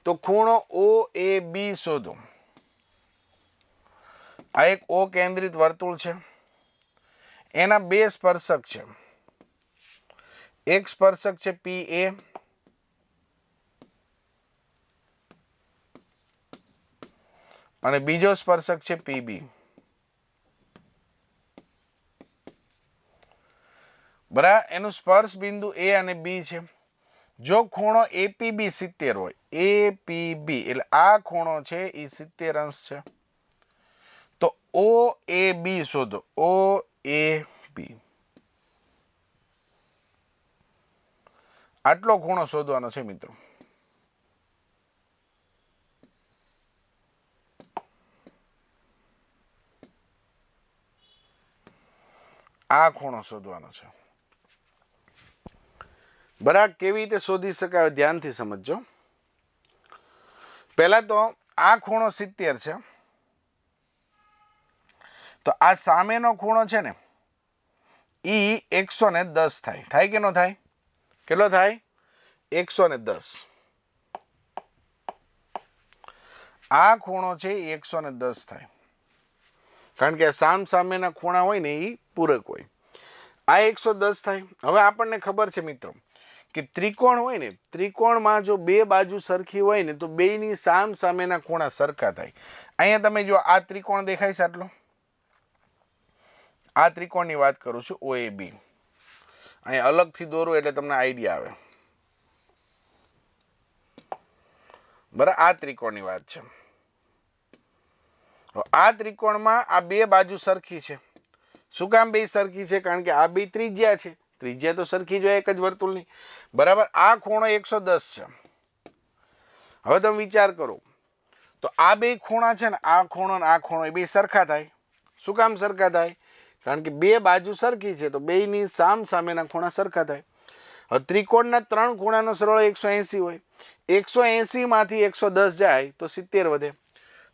તો ખૂણો OAB શોધો. આ એક O કેન્દ્રિત વર્તુળ છે, એના બે સ્પર્શક છે. એક સ્પર્શક છે PA અને બીજો સ્પર્શક છે PB. બરાબર? એનું સ્પર્શ બિંદુ A અને B છે. જો ખૂણો APB 70 હોય, APB એટલે આ ખૂણો છે એ 70 અંશ છે, તો OAB શોધો. OAB આટલો ખૂણો શોધવાનો છે મિત્રો. આ ખૂણો શોધવાનો છે. બરાબર? કેવી રીતે શોધી શકાય ધ્યાનથી સમજજો. પહેલા તો આ ખૂણો 70 છે, તો આ સામેનો ખૂણો છે ને ઈ 110 થાય. થાય કે ન થાય? કેટલો થાય? 110. આ ખૂણો છે એ 110 થાય, કારણ કે સામ સામેના ખૂણા હોય ને એ પૂરક હોય. આ 110 થાય. હવે આપણને ખબર છે મિત્રો કે ત્રિકોણ હોય ને, ત્રિકોણમાં જો બે બાજુ સરખી હોય ને તો બેયની સામ સામેના ખૂણા સરખા થાય. અહીંયા તમે જો આ ત્રિકોણ દેખાય છે, આટલો આ ત્રિકોણની વાત કરું છું, OAB. અહીંયા અલગથી દોરું એટલે તમને આઈડિયા આવે. બરાબર, આ ત્રિકોણની વાત છે. આ ત્રિકોણમાં આ બે બાજુ સરખી છે. શું કામ બે સરખી છે? કારણ કે આ બે ત્રિજ્યા છે. ત્રિજ્યા તો સરખી જ હોય એક જ વર્તુળની. બરાબર, આ ખૂણો 110 છે. હવે તમે વિચાર કરો તો આ બે ખૂણા છે ને, આ ખૂણો ને આ ખૂણો, એ બે સરખા થાય. શું કામ સરખા થાય? કારણ કે બે બાજુ સરખી છે તો બેયની સામ સામેના ખૂણા સરખા થાય. હવે ત્રિકોણના 3 ખૂણાનો સરવાળો 180 હોય. 180 માંથી 110 જાય તો 70 વધે.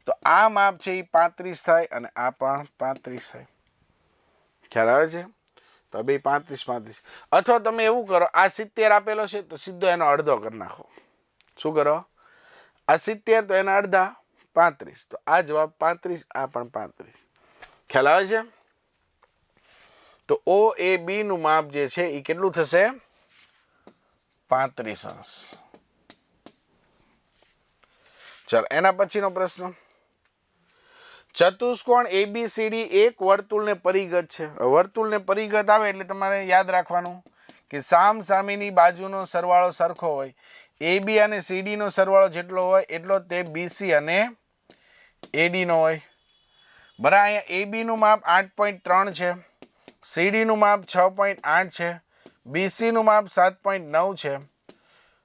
તો આ માપ છે એ 35 થાય અને આ પણ 35 થાય. ખ્યાલ આવે છે? તો બે 35. અથવા તમે એવું કરો, આ 70 આપેલો છે તો સીધો એનો અડધો કરી નાખો. શું કરો? આ 70 તો એના અડધા 35. તો આ જવાબ 35, આ પણ 35. ખ્યાલ આવે છે? તો OAB નું માપ જે છે એ કેટલું થશે? 35 અંશ. ચાલો એના પછીનો પ્રશ્ન. ચતુષ્કોણ ABCD એક વર્તુળને પરિગત છે. વર્તુળને પરિગત આવે એટલે તમારે યાદ રાખવાનું કે સામ સામેની બાજુનો સરવાળો સરખો હોય. AB અને CD નો સરવાળો જેટલો હોય એટલો તે BC અને AD નો હોય. બરાબર, અહીંયા AB નું માપ 8.3 છે, CD નું માપ 6.8 છે, BC નું માપ 7.9 છે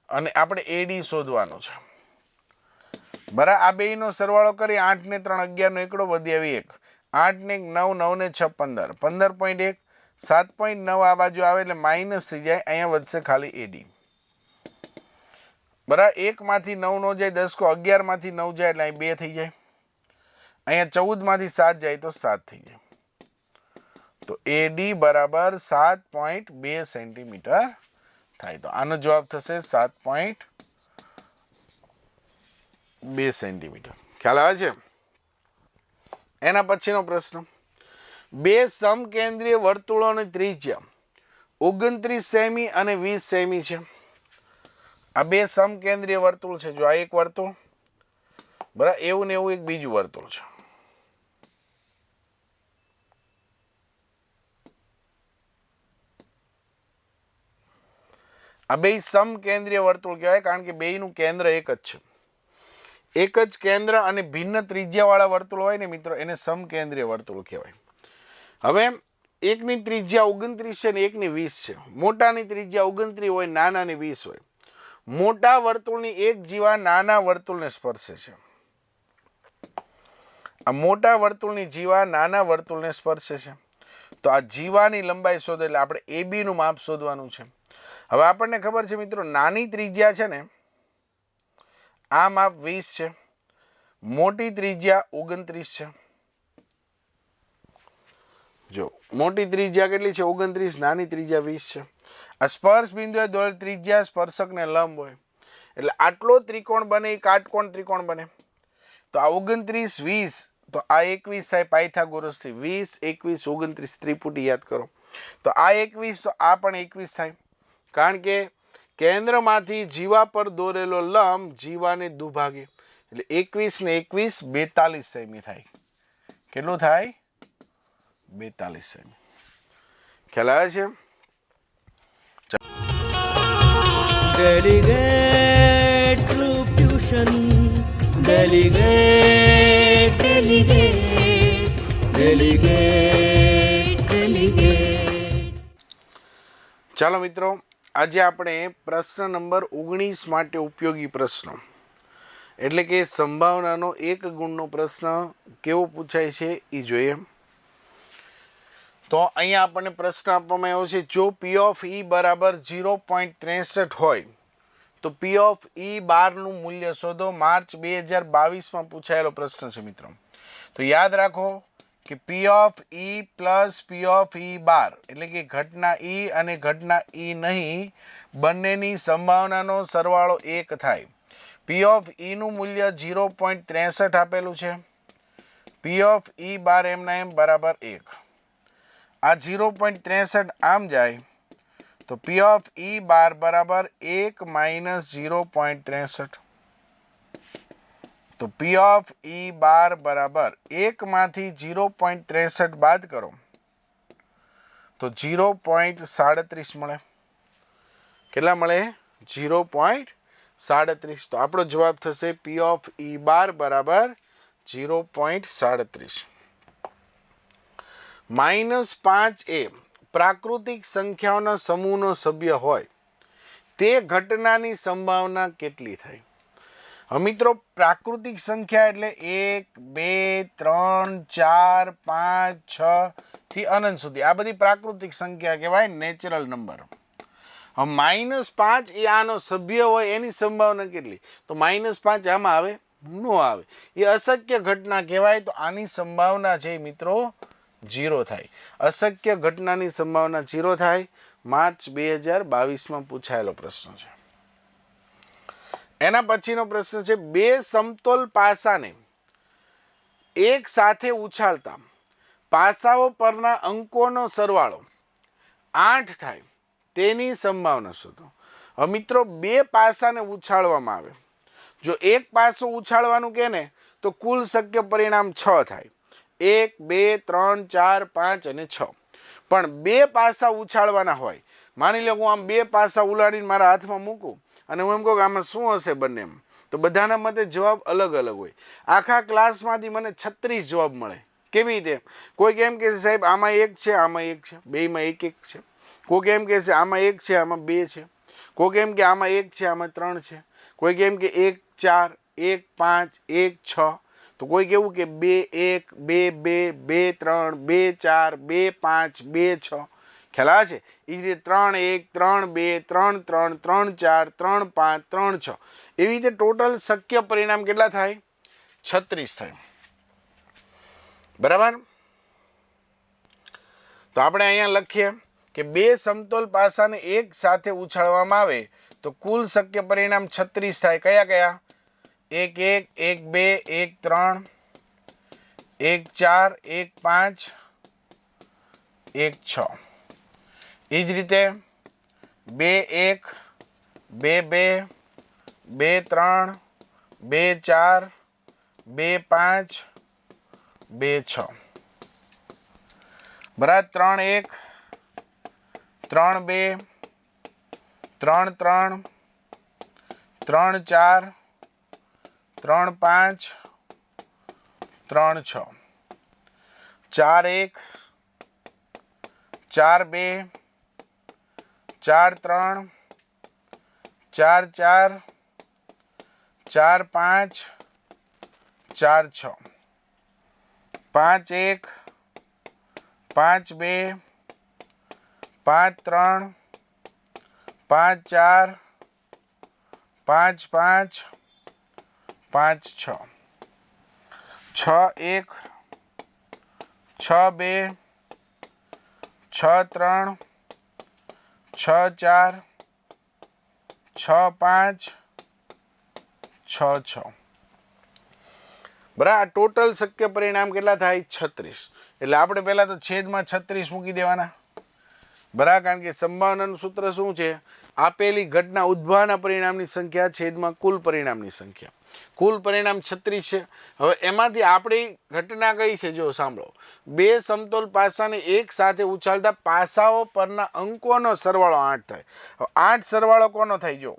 અને આપણે AD શોધવાનું છે. બરાબર, આ બેયનો સરવાળો કરી 8 ને 3 11 નો એકડો વધી આવી 1. 8 ને 9 9 ને 6 15 15.1 7.9 આ બાજુ આવે એટલે માઇનસ થઈ જાય. અહીંયા વધશે ખાલી AD. બરાબર, 1 માંથી 9 નો જાય 10 કો, 11 માંથી 9 જાય એટલે અહીં 2 થઈ જાય. અહીંયા 14 માંથી 7 જાય તો 7 થઈ જાય. તો AD બરાબર 7.2 સેન્ટીમીટર થાય. તો આનો જવાબ થશે 7.2 સેન્ટીમીટર. ખ્યાલ આવે છે? એના પછીનો પ્રશ્ન. બે સમકેન્દ્રીય વર્તુળોની ત્રિજ્યા 29 સેમી અને 20 સેમી છે. આ બે સમકેન્દ્રીય વર્તુળ છે. જો આ એક વર્તુળ, બરાબર, એવું ને એવું એક બીજું વર્તુળ છે. આ બે સમકેન્દ્રીય વર્તુળ કહેવાય કારણ કે બેયનું કેન્દ્ર એક જ છે. એક જ કેન્દ્ર અને ભિન્ન ત્રિજ્યાવાળા વર્તુળ હોય ને મિત્રો, એને સમકેન્દ્રીય વર્તુળ કહેવાય. હવે એકની ત્રિજ્યા 29 છે ને એકની 20 છે. મોટાની ત્રિજ્યા 29 હોય, નાનાની 20 હોય. મોટા વર્તુળની એક જીવા નાના વર્તુળને સ્પર્શે છે. આ મોટા વર્તુળની જીવા નાના વર્તુળને સ્પર્શે છે. તો આ જીવાની લંબાઈ શોધો એટલે આપણે AB નું માપ શોધવાનું છે. હવે આપણને ખબર છે મિત્રો, નાની ત્રિજ્યા છે ને, આ માપ 20 છે, મોટી ત્રિજ્યા 29 છે. જો મોટી ત્રિજ્યા કેટલી છે? 29. નાની ત્રિજ્યા 20 છે. આ સ્પર્શ બિંદુએ દોરેલ ત્રિજ્યા સ્પર્શકને લંબ હોય એટલે આટલો ત્રિકોણ બને એ કાટકોણ ત્રિકોણ બને. તો આ 29 20, તો આ 21 થાય પાયથાગોરસથી. 20 21 29 ત્રિપુટી યાદ કરો. તો આ 21 તો આ પણ 21 થાય, કારણ કે કેન્દ્રમાંથી જીવા પર દોરેલો લંબ જીવાને દુભાગે એટલે 21 ને 21 42 સેમી થાય. કેટલું થાય? 42 સેમી. ખ્યાલ આવે છે? Delegate True Tuition. Delegate, delegate, delegate, delegate. ચાલો મિત્રો, આજે આપણે પ્રશ્ન નંબર 19 માટે ઉપયોગી પ્રશ્નો એટલે કે સંભાવનાનો 1 ગુણનો પ્રશ્ન કેવો પૂછાય છે એ જોઈએ. તો અહીંયા આપણને પ્રશ્ન આપવામાં આવ્યો છે, જો P of E બરાબર 0.63 હોય તો P of E બારનું મૂલ્ય શોધો. માર્ચ 2022માં પૂછાયેલો પ્રશ્ન છે મિત્રો. તો યાદ રાખો કે P of E plus P of E bar એટલે કે ઘટના ઈ અને ઘટના ઈ નહીં બંનેની સંભાવનાનો સરવાળો 1 થાય. પી ઓફ ઈનું મૂલ્ય 0.63 આપેલું છે. પી ઓફ ઈ બાર એમના એમ બરાબર 1. આ 0.63 આમ જાય તો પી ઓફ ઈ બાર બરાબર 1 માઇનસ 0.63. તો પી ઓફ ઈ બાર બરાબર 1 માંથી 0.63 બાદ કરો તો 0.37 મળે. કેટલા મળે? 0.37. તો આપણો જવાબ થશે પી ઓફ ઈ બાર બરાબર 0.37. -5 એ પ્રાકૃતિક સંખ્યાઓના સમૂહનો સભ્ય હોય તે ઘટનાની સંભાવના કેટલી થાય? હવે મિત્રો પ્રાકૃતિક સંખ્યા એટલે 1 2 3 4 5 6 થી અનંત સુધી આ બધી પ્રાકૃતિક સંખ્યા કહેવાય, નેચરલ નંબર. હવે -5 એ આનો સભ્ય હોય એની સંભાવના કેટલી? તો -5 આમાં આવે ન આવે, એ અશક્ય ઘટના કહેવાય. તો આની સંભાવના છે મિત્રો 0 થાય. અશક્ય ઘટનાની સંભાવના 0 થાય. માર્ચ 2022માં પૂછાયેલો પ્રશ્ન છે. એના પછીનો પ્રશ્ન છે, બે સમતોલ પાસાને એક સાથે ઉછાળતા પાસાઓ પરના અંકોનો સરવાળો 8 થાય તેની સંભાવના શોધો. હવે મિત્રો બે પાસાને ઉછાળવામાં આવે, જો એક પાસો ઉછાળવાનું કહે ને તો કુલ શક્ય પરિણામ 6 થાય. 1 2 3 4 5 અને 6. પણ બે પાસા ઉછાળવાના હોય, માની લો હું આમ બે પાસા ઉલાડીને મારા હાથમાં મૂકું અને હું એમ કહું કે આમાં શું હશે બંને એમ, તો બધાના મતે જવાબ અલગ અલગ હોય. આખા ક્લાસમાંથી મને 36 જવાબ મળે. કેવી રીતે? કોઈ એમ કહે છે સાહેબ આમાં 1 છે, આમાં 1 છે, બેયમાં 1 1 છે. કોઈ એમ કહે છે આમાં 1 છે, આમાં 2 છે. કોઈ એમ કે આમાં 1 છે, આમાં 3 છે. કોઈ એમ કે 1 4 1 5 1 6. તો કોઈ કેવું કે 2 1 2 2 2 3 2 4 2 5 2 6. ખ્યાલ આવે છે? એ જ રીતે 3 1 3 2 3 3 3 4 3 5 3 6. એવી રીતે ટોટલ શક્ય પરિણામ કેટલા થાય? 36 થાય. બરાબર? તો આપણે અહીંયા લખીએ કે બે સમતોલ પાસાને એક સાથે ઉછાળવામાં આવે તો કુલ શક્ય પરિણામ 36 થાય. કયા કયા? 1 1 1 2 1 3 1 4 1 5 1 6. એ જ રીતે 2 1 2 2 2 3 2 4 2 5 2 6. બરાબર? 3 1 3 2 3 3 3 4 3 5 3 6. 4 1 4 2 4 3 4 4 4 5 4 6. 5 1 5 2 5 3 5 4 5 5 5 6. 6 1 6 2 6 3 6 4 6 5 6 6. બરાબર? ટોટલ શક્ય પરિણામ કેટલા થાય? 36. એટલે આપણે પહેલા તો છેદમાં 36 મૂકી દેવાના. બરાબર? કારણ કે સંભાવનાનું સૂત્ર શું છે? આપેલી ઘટના ઉદ્ભવના પરિણામની સંખ્યા છેદમાં કુલ પરિણામની સંખ્યા. કુલ પરિણામ 36 છે. હવે એમાંથી આપણી ઘટના કઈ છે? જો સાંભળો, બે સમતોલ પાસાને એક સાથે ઉછાળતા પાસાઓ પરના અંકોનો સરવાળો 8 થાય. હવે 8 સરવાળો કોનો થાય? જો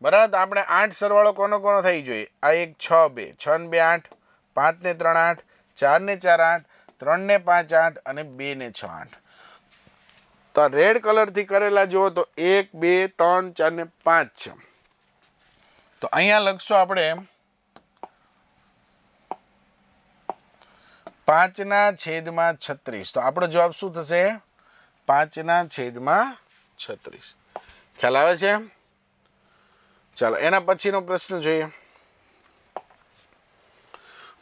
બરાબર, તો આપણે 8 સરવાળો કોનો કોનો થઈ જોઈએ? આ એક 6 2 6 ને 2 8 5 ને 3 8 4 ને 4 8 3 ને 5 8 અને 2 ને 6 8. તો રેડ કલરથી કરેલા જુઓ તો 1 2 3 4 ને 5 છે. તો અહીંયા લખશું આપણે 5/36. તો આપણો જવાબ શું થશે? 5/36. ખ્યાલ આવે છે? ચાલો એના પછીનો પ્રશ્ન જોઈએ.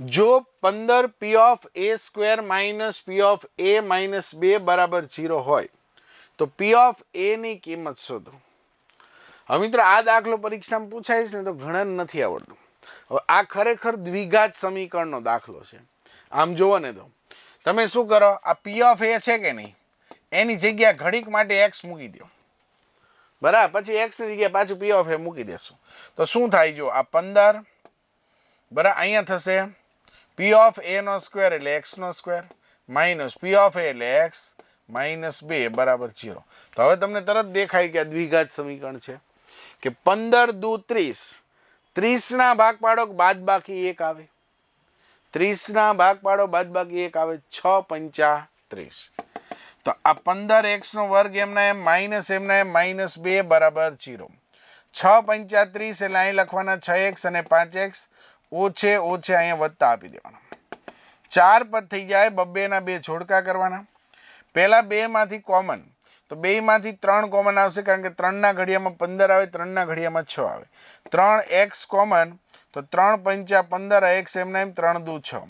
જો 15 પી of A square minus P of A minus 2 બરાબર 0 હોય તો પી ઓફ એ ની કિંમત શોધો. હવે મિત્રો આ દાખલો પરીક્ષામાં પૂછાય છે ને તો ઘણા નથી આવડતું. હવે આ ખરેખર દ્વિઘાત સમીકરણનો દાખલો છે. આમ જુઓ ને તો તમે શું કરો, આ પી ઓફ એ છે કે નહીં એની જગ્યા ઘડીક માટે એક્સ મૂકી દો, બરાબર, પછી એક્સ ની જગ્યાએ પાછું પી ઓફ એ મૂકી દેશું તો શું થાય, જો આ 15 બરાબર અહીંયા થશે પી ઓફ એ નો સ્ક્વેર એટલે એક્સ નો square minus P of A એટલે એક્સ માઇનસ 2 બરાબર 0. તો હવે તમને તરત દેખાય કે આ દ્વિઘાત સમીકરણ છે કે 15 દુ 30, 30 ના ભાગ પાડો બાદ બાકી 1 આવે, 30 ના ભાગ પાડો બાદ બાકી 1 આવે, 6 પંચા 30. તો આ 15 એક્સ નો વર્ગ એમના એમ માઇનસ માઇનસ 2 બરાબર 0. 6 પંચા 30 એટલે અહીં લખવાના 6x અને 5x ઓછે અહીંયા વત્તા આપી દેવાના. 4 પદ થઈ જાય, 2 ના 2 જોડકા કરવાના. પહેલા 2 માંથી કોમન તો 2 માંથી 3 કોમન આવશે કારણ કે 3 ના ઘડિયામાં 15 આવે, 3 ના ઘડિયામાં 6 આવે. 3x કોમન તો 3 પંચા 15 x એમના એમ 3 દુ 6.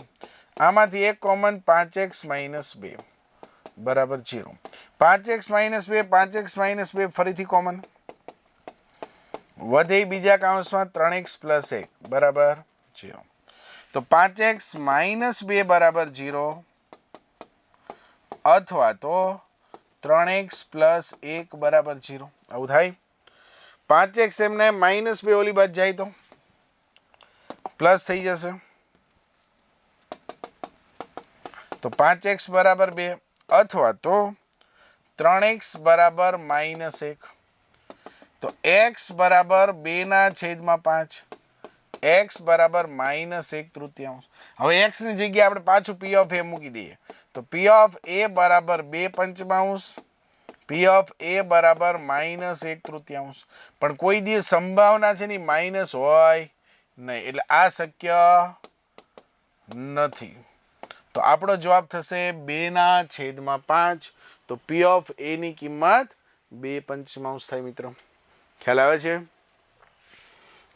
આમાંથી 1 કોમન 5x માઇનસ 2 બરાબર 0. 5x માઇનસ 2 5x માઇનસ 2 ફરીથી કોમન વધે બીજા કાઉન્સમાં 3x પ્લસ 1 બરાબર 0. તો 5x માઇનસ 2 બરાબર 0 અથવા તો 3x પ્લસ 1 બરાબર 0. આવું થાય. 5x એમને માઇનસ 2 ઓલી બાદ જાય તો પ્લસ થઈ જશે તો 5x બરાબર 2 અથવા તો 3x બરાબર માઇનસ 1. તો x બરાબર 2 ના છેદમાં 5, x બરાબર માઇનસ 1/3. હવે x ની જગ્યાએ આપણે પાછું પી ઓફ એ મૂકી દઈએ તો પી ઓફ એ બરાબર 2/5, પી ઓફ એ બરાબર માઇનસ 1/3. પણ કોઈ દિવસ સંભાવના છે ને માઇનસ હોય નહીં એટલે આ શક્ય નથી. તો આપણો જવાબ થશે 2 ના છેદમાં 5. તો પી ઓફ એ ની કિંમત 2/5 થાય. મિત્રો ખ્યાલ આવે છે.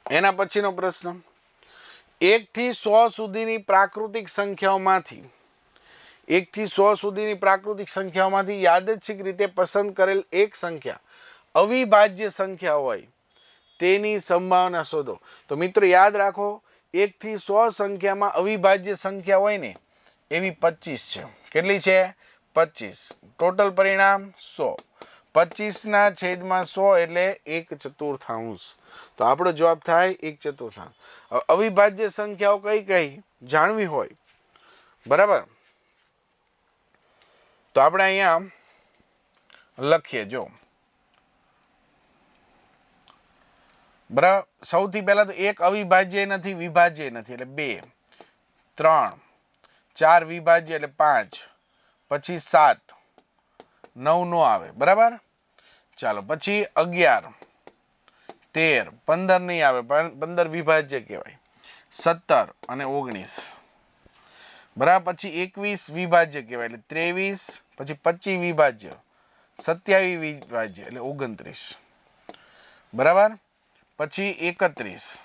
એના પછીનો પ્રશ્ન, 1 થી 100 સુધીની પ્રાકૃતિક સંખ્યાઓમાંથી 1 થી 100 સુધીની પ્રાકૃતિક સંખ્યાઓમાંથી યાદચ્છિક રીતે પસંદ કરેલ એક સંખ્યા અવિભાજ્ય સંખ્યા હોય તેની સંભાવના શોધો. તો મિત્રો યાદ રાખો 1 થી 100 સંખ્યામાં અવિભાજ્ય સંખ્યા હોય ને એવી 25 છે. કેટલી છે? 25. ટોટલ પરિણામ 100. 25 ના છેદમાં 100 એટલે 1/4. તો આપણો જવાબ થાય 1/4. અવિભાજ્ય સંખ્યાઓ કઈ કઈ જાણવી હોય બરાબર તો આપણે અહીંયા લખીએ. જો બરાબર, સૌથી પહેલા તો 1 અવિભાજ્ય નથી, વિભાજ્ય નથી એટલે 2, 3, 4 વિભાજ્ય એટલે 5, પછી 7, 9 નો આવે બરાબર. ચાલો પછી 11, 13, 15 નહીં આવે, 15 વિભાજ્ય કહેવાય, 17 અને 19 બરાબર. પછી 21 વિભાજ્ય કહેવાય એટલે 23, પછી 25 વિભાજ્ય, 27 વિભાજ્ય એટલે 29 બરાબર. પછી 31,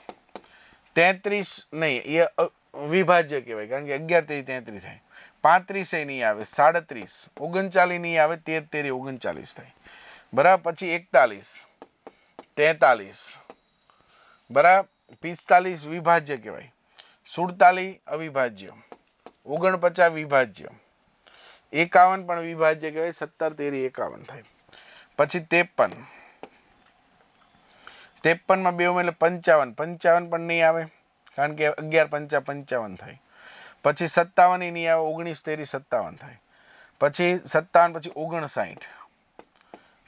33 નહીં એ વિભાજ્ય કહેવાય કારણ કે 11 33 થાય, 35 એ નહીં આવે, 37, 39 નહીં આવે, 13 39 થાય બરાબર. પછી 41, 43 બરાબર, 45 વિભાજ્ય કહેવાય, 47 અવિભાજ્ય, 49 વિભાજ્ય, 51 પણ વિભાજ્ય કહેવાય, 17 51 થાય. પછી 53, 53 માં 2 એટલે 55, 55 પણ નહીં આવે કારણ કે 11 5 55 થાય. પછી 57 નહીં આવે, 19 57 થાય. પછી 57 પછી 59,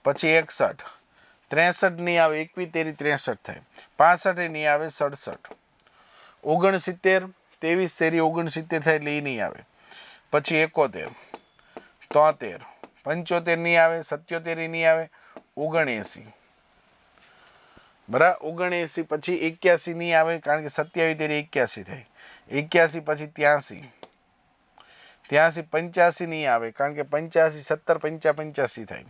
પછી 61, 63 નહીં આવે, 21 63 થાય. 65 નહીં આવે, 67, 69, 23 69 થાય એટલે એ નહીં આવે. પછી 71, 73, 75 નહીં આવે, 77 નહીં આવે, 79 બરાબર, 79 પછી 81 નહીં આવે કારણ કે 27 81 થાય. 81 પછી 83, 85 નહીં આવે કારણ કે 85 17 5 85 થાય.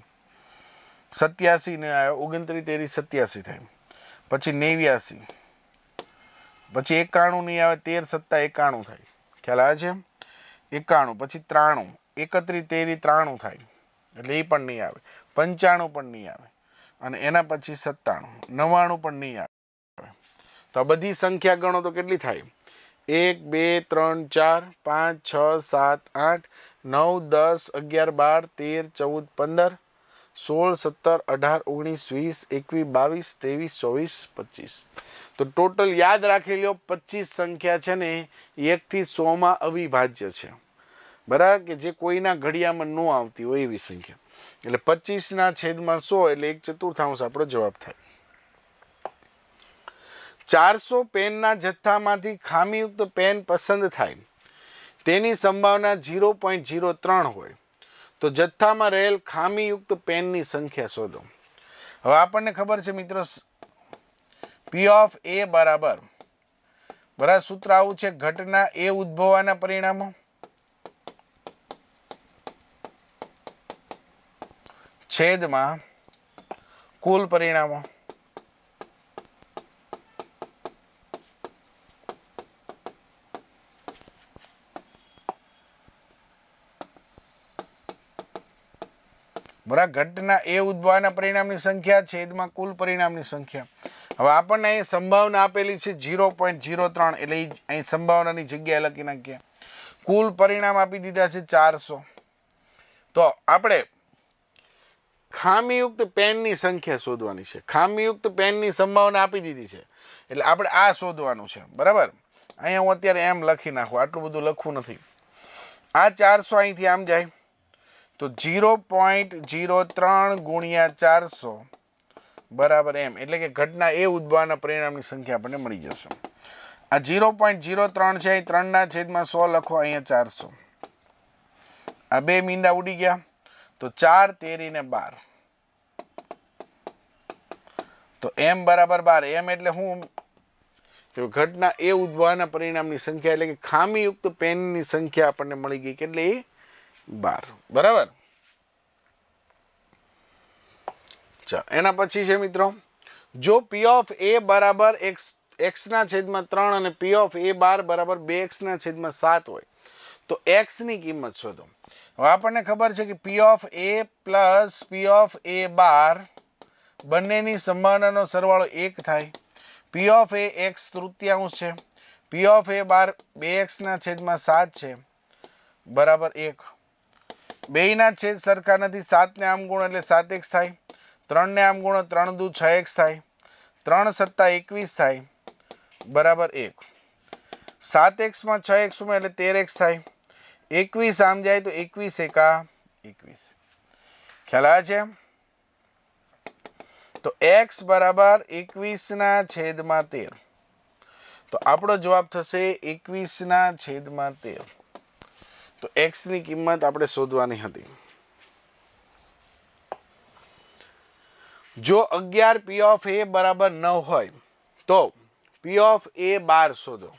87 નહીં આવે, 29 87 થાય. પછી 89, પછી 91 નહીં આવે, 13 7 91 થાય. ખ્યાલ આવે છે? 91, પછી 93, 31, 13, 93 થાય એટલે એ પણ નહીં આવે, 95 પણ નહીં આવે, અને એના પછી 97, 99 પણ નહીં આવે. તો આ બધી સંખ્યા ગણો તો કેટલી થાય? 1 2 3 4 5 6 7 8 9 10 11 12 13 14 15 16 17 18 19 20 21 22 23 24 25. તો ટોટલ યાદ રાખી લો 25 સંખ્યા છે ને 1 થી 100 માં અવિભાજ્ય છે, બરાબર, કે જે કોઈના ઘડિયામાં ન આવતી હોય એવી સંખ્યા. એટલે 25/100 એટલે 1/4 આપણો જવાબ થાય. 400 પેનના જથ્થામાંથી ખામીયુક્ત પેન પસંદ થાય તેની સંભાવના 0.03 હોય તો જથ્થામાં રહેલ ખામીયુક્ત પેનની સંખ્યા શોધો. હવે આપણને ખબર છે મિત્રો, P ઓફ A બરાબર સૂત્ર આવું છે, ઘટના A ઉદ્ભવવાના પરિણામો છેદમાં કુલ પરિણામો. બરાબર, ઘટના એ ઉદ્ભવવાના પરિણામની સંખ્યા છેદમાં કુલ પરિણામની સંખ્યા. હવે આપણને અહીં સંભાવના આપેલી છે 0.03 એટલે અહીં સંભાવનાની જગ્યાએ લખી નાખીએ. કુલ પરિણામ આપી દીધા છે 400. તો આપણે ખામીયુક્ત પેનની સંખ્યા શોધવાની છે. ખામીયુક્ત પેનની સંભાવના આપી દીધી છે એટલે આપણે આ શોધવાનું છે, બરાબર. અહીંયા હું અત્યારે એમ લખી નાખું, આટલું બધું લખવું નથી. આ 400 અહીંથી આમ જાય તો 0.03 ગુણ્યા 400 બરાબર એમ, એટલે કે ઘટના એ ઉદ્ભવવાના પરિણામની સંખ્યા આપણને મળી જશે. આ 0.03 છે, અહીં 3/100 લખો, અહીંયા 400. આ બે મીંડા ઉડી ગયા તો 4 13 ને 12, તો m બરાબર 12. m એટલે હું ઘટના એ ઉદ્ભવવાના પરિણામની સંખ્યા એટલે કે ખામીયુક્ત પેનની સંખ્યા આપણને મળી ગઈ, કેટલી? 12, બરાબર. ચાલો એના પછી છે મિત્રો, જો P ઓફ A બરાબર x/3 અને P ઓફ A બાર બરાબર 2x/7 હોય તો x ની કિંમત શોધો. હવે આપણને ખબર છે કે P of A plus P of A બાર બંનેની સંભાવનાનો સરવાળો 1 થાય. P ઓફ A x તૃતીયાંશ છે, P of A bar 2x/7 છે બરાબર 1. બેયના છેદ સરખા નથી, 7 ને આમ ગુણો એટલે 7x થાય, 3 ને આમ ગુણો 3 દુ 6x થાય, 3 સત્તા 21 થાય બરાબર 1. 7x માં 6x ઉમેર એટલે 13x થાય, 21 આમ જાય તો 21 એકા 21. ખ્યાલ આવે છે? તો x બરાબર 21/13. તો આપણો જવાબ થશે 21/13. તો x ની કિંમત આપણે શોધવાની હતી. જો 11 P ઓફ A બરાબર 9 હોય તો P ઓફ A બાર શોધો.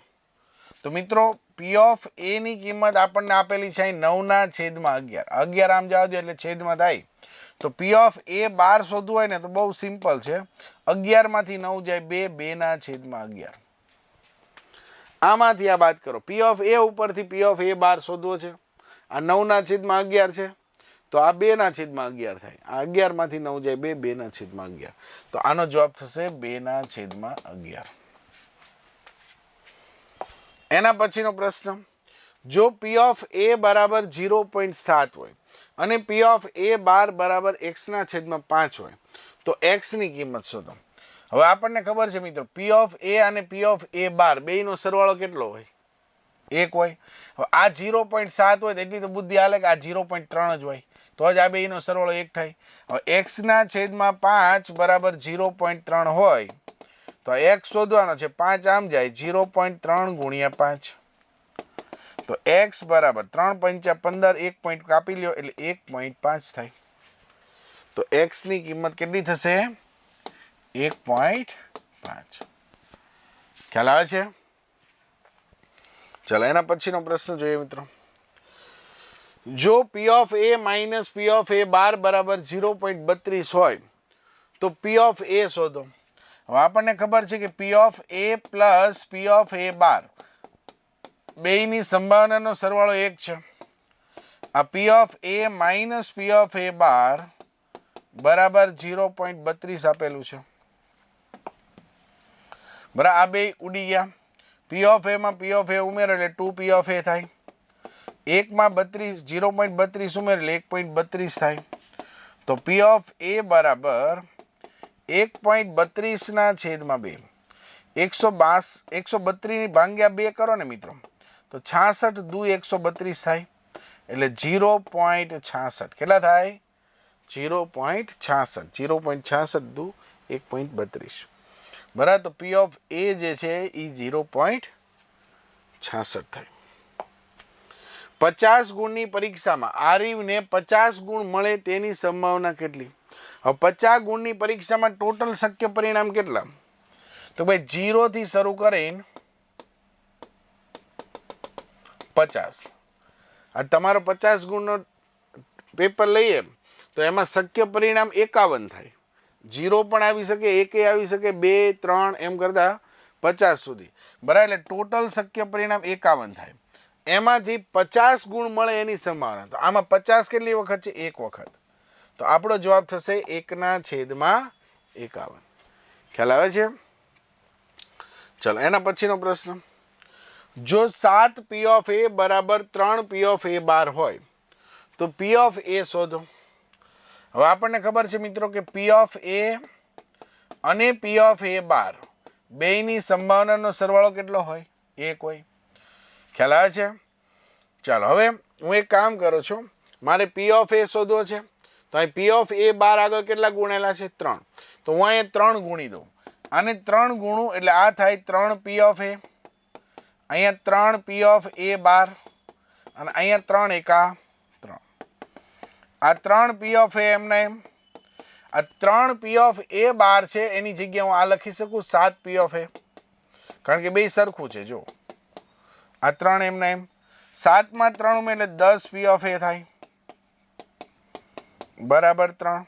તો મિત્રો P ઓફ A ની કિંમત આપણને આપેલી છે 9/11. 11 આમ જવા દો એટલે છેદમાં થાય. તો P ઓફ A બાર શોધવું હોય ને તો બહુ સિમ્પલ છે. 11 માંથી 9 જાય 2, 2/11. આમાંથી આ બાદ કરો. P ઓફ A ઉપરથી P ઓફ A બાર શોધવો છે. આ 9/11 છે તો આ 2/11 થાય. આ 11 માંથી 9 જાય 2, 2/11. તો આનો જવાબ થશે 2/11. એના પછીનો પ્રશ્ન, જો P ઓફ A બરાબર 0.7 હોય અને P ઓફ A બાર બરાબર x/5 હોય તો x ની કિંમત શોધો. હવે આપણને ખબર છે મિત્રો, P ઓફ A અને P ઓફ A બાર બેયનો સરવાળો કેટલો હોય? 1 હોય. હવે આ 0.7 હોય એટલી તો બુદ્ધિ હાલે કે આ 0.3 જ હોય તો જ આ બેયનો સરવાળો 1 થાય. હવે x/5 બરાબર 0.3 હોય તો x શોધવાનો છે. 5 આમ જાય 0.3 ગુણ્યા 5. તો x બરાબર 3 5 15, 1 પોઈન્ટ કાપી લ્યો એટલે 1.5 થાય. તો x ની કિંમત કેટલી થશે? 1.5. ખ્યાલ આવે છે? ચાલો એના પછીનો પ્રશ્ન જોઈએ મિત્રો. જો P of A minus P of A બાર બરાબર 0.32 હોય તો P ઓફ A શોધો. હવે આપણને ખબર છે કે P of A plus P of A બાર બેયની સંભાવનાનો સરવાળો 1 છે. આ P of A minus P of A બાર બરાબર 0.32 આપેલું છે. બરાબર, આ બે ઉડી ગયા. P ઓફ A માં P ઓફ A ઉમેરો એટલે 2 P ઓફ A થાય. 1 માં 32 0.32 ઉમેરો એટલે 1.32 થાય. તો P ઓફ A બરાબર 1.32 ના છેદમાં 2. 132 ભાગ્યા 2 કરો ને મિત્રો તો 66 દુ 132 થાય એટલે 0.66. કેટલા થાય? 0.66. 0.66 દુ 1.32. બરાબર, તો P ઓફ A જે છે એ 0.66 થાય. 50 ગુણની પરીક્ષામાં આરીવને 50 ગુણ મળે તેની સંભાવના કેટલી? હવે 50 ગુણની પરીક્ષામાં ટોટલ શક્ય પરિણામ કેટલા? તો ભાઈ 0 થી શરૂ કરીને 50. આ તમારો 50 ગુણનો પેપર લઈએ તો એમાં શક્ય પરિણામ 51 થાય. 0 પણ આવી શકે, 1 આવી શકે, 2, 3 એમ કરતા 50 સુધી. બરાબર, એટલે ટોટલ શક્ય પરિણામ 51 થાય. એમાંથી 50 ગુણ મળે એની સંભાવના. તો આમાં 50 કેટલી વખત છે? 1 વખત. તો આપણો જવાબ થશે 1/51. ખ્યાલ આવે છે? ચલો, એના પછીનો પ્રશ્ન. જો 7 P ઓફ A બરાબર 3 P ઓફ A બાર હોય તો P ઓફ A શોધો. હવે આપણને ખબર છે મિત્રો કે P ઓફ A અને P ઓફ A બાર બેયની સંભાવનાનો સરવાળો કેટલો હોય? 1 હોય. ખ્યાલ આવે છે? ચાલો, હવે હું એક કામ કરું છું. મારે P ઓફ A શોધવો છે તો અહીં P ઓફ A બાર આગળ કેટલા ગુણેલા છે? 3. તો હું અહીંયા 3 ગુણી દઉં. આને 3 ગુણું એટલે આ થાય 3 P ઓફ A. અહીંયા 3 P ઓફ A બાર અને અહીંયા 3 એકા 3. આ 3 P ઓફ A એમને એમ. આ 3 P ઓફ A બાર છે એની જગ્યાએ હું આ લખી શકું 7 P ઓફ A, કારણ કે બે સરખું છે. જો આ 3 એમને એમ. 7 માં 3 ઉમેર એટલે 10 P ઓફ A થાય બરાબર 3.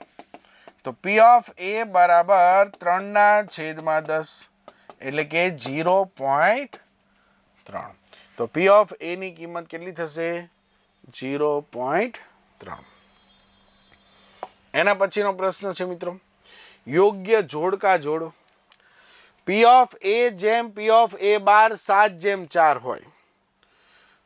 તો P ઓફ A બરાબર 3/10 એટલે કે 0.3. તો P ઓફ A ની કિંમત કેટલી થશે? 0.3. એના પછીનો પ્રશ્ન છે મિત્રો, યોગ્ય જોડકા જોડો. P ઓફ A જેમ P ઓફ A બાર 7/4 હોય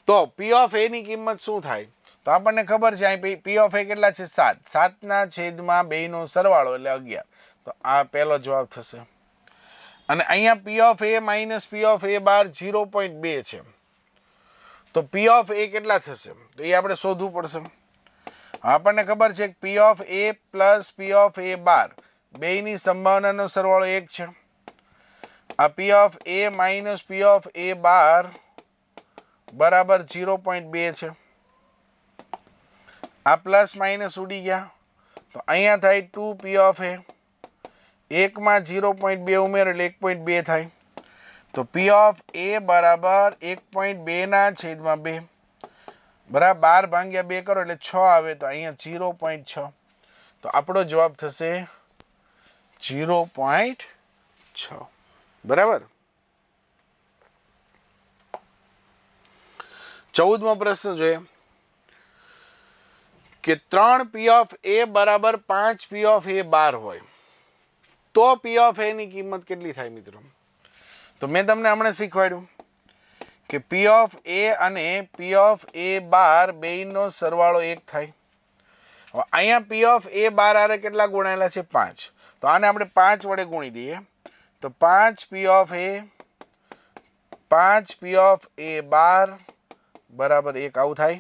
તો P ઓફ A ની કિંમત શું થાય? તો આપણને ખબર છે અહીં P ઓફ A કેટલા છે? 7. 7/2 નો સરવાળો એટલે 11. તો આ પહેલો જવાબ થશે. અને અહીંયા P of A minus P of A બાર 0.2 છે તો P ઓફ A કેટલા થશે? તો એ આપણે શોધવું પડશે. આપણને ખબર છે કે P of A plus P of A બાર બેયની સંભાવનાનો સરવાળો 1 છે. આ P of A minus P of A બાર બરાબર 0.2 છે. આ પ્લસ માઇનસ ઉડી ગયા તો અહીંયા થાય 2 P ઓફ A. 1 માં 0.2 ઉમેર એટલે 1.2 થાય. તો P ઓફ A બરાબર 1.2/2 બરાબર 12 ભાગ્યા 2 કરો એટલે 6 આવે. તો અહીંયા 0.6. તો આપણો જવાબ થશે 0.6. બરાબર. 14મો પ્રશ્ન જોઈએ કે 3 P ઓફ A બરાબર 5 P ઓફ A બાર હોય તો P ઓફ A ની કિંમત કેટલી થાય મિત્રો? તો મેં તમને હમણાં શીખવાડ્યું કે P ઓફ A અને P ઓફ A બાર બેયનો સરવાળો 1 થાય. હવે અહીંયા P ઓફ A બાર આરે કેટલા ગુણાયેલા છે? 5. તો આને આપણે 5 વડે ગુણી દઈએ તો 5 P ઓફ A બાર બરાબર 1 આવું થાય.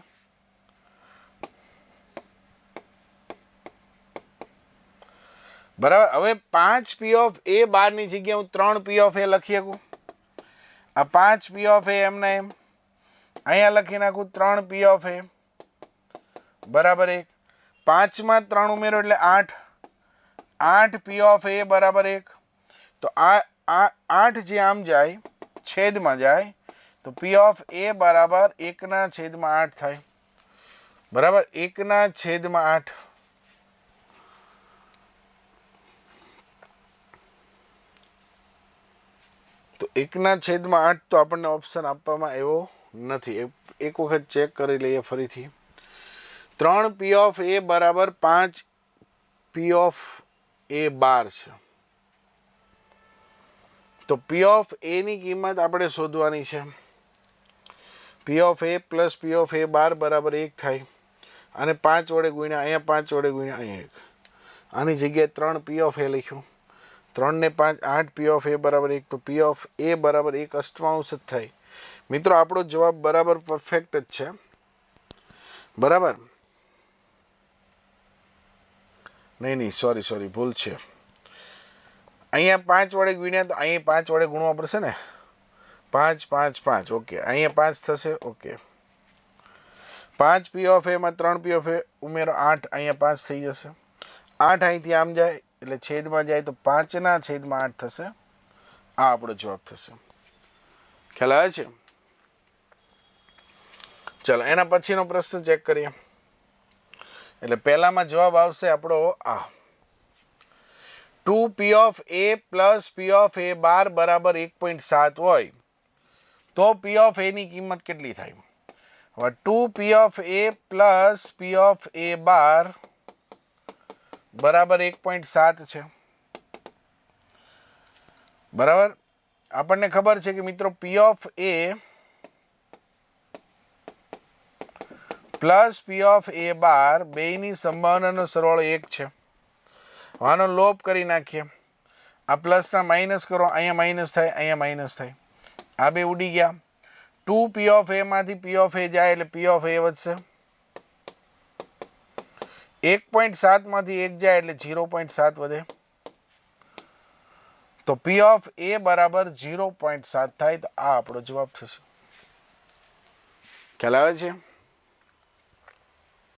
બરાબર. હવે 5 P ઓફ A બાર ની જગ્યાએ હું 3 P ઓફ A લખી શકું. આ 5 P ઓફ A એમને એમ અહીંયા લખી નાખું 3 P ઓફ A બરાબર 1. 5 માં 3 ઉમેરો એટલે 8. 8 P ઓફ A બરાબર 1. તો આ 8 જે આમ જાય છેદમાં જાય તો P ઓફ A બરાબર 1/8 થાય. બરાબર 1/8. તો 1/8 તો આપણને ઓપ્શન આપવામાં આવ્યો નથી. એક વખત ચેક કરી લઈએ ફરીથી. 3 પી ઓફ એ બરાબર 5 પી ઓફ એ બાર છે. તો પી ઓફ એની કિંમત આપણે શોધવાની છે. P of A plus P of A bar બરાબર 1 થાય. અને 5 વડે ગુણ્યા અહીંયા 5 વડે ગુણ્યા અહીંયા 1. આની જગ્યાએ 3 પી ઓફ એ લખ્યું. 3 ને 5 8 પી ઓફ એ બરાબર 1. તો પી ઓફ એ બરાબર 1 અષ્ટમાંશ જ થાય. મિત્રો આપણો જવાબ બરાબર પરફેક્ટ જ છે. બરાબર? નહીં સોરી ભૂલ છે. અહીંયા 5 વડે ગુણ્યા તો અહીં 5 વડે ગુણવા પડશે ને. 5 5 5 ઓકે. અહીંયા 5 થશે. ઓકે. 5 પી ઓફ એમાં 3 પી ઓફ એ ઉમેરો 8. અહીંયા 5 થઈ જશે. 8 અહીંથી આમ જાય એટલે છેદમાં જાય તો 5 છેદમાં 8 થશે. આ આપણો જવાબ થશે. ખ્યાલ આવે છે? ચાલો એના પછીનો પ્રશ્ન ચેક કરીએ. એટલે પહેલામાં જવાબ આવશે આપણો આ 2 P of A plus P of A bar બરાબર 1.7 હોય તો પી ઓફ એની કિંમત કેટલી થાય? હવે 2 P of A plus P of A bar બરાબર 1.7 છે. બરાબર? આપણને ખબર છે કે મિત્રો P of A plus P of A bar બેયની સંભાવનાનો સરવાળો 1 છે. આનો લોપ કરી નાખીએ. આ પ્લસના માઇનસ કરો. અહીંયા માઇનસ થાય, અહીંયા માઇનસ થાય. આ બે ઉડી ગયા. 2 પી ઓફ એમાંથી પી ઓફ એ જાય એટલે પી ઓફ એ વધશે. 1.7 માંથી 1 જાય એટલે 0.7 વધે. તો પી ઓફ એ બરાબર 0.7 થાય. તો આ આપણો જવાબ થશે. ખ્યાલ આવે છે?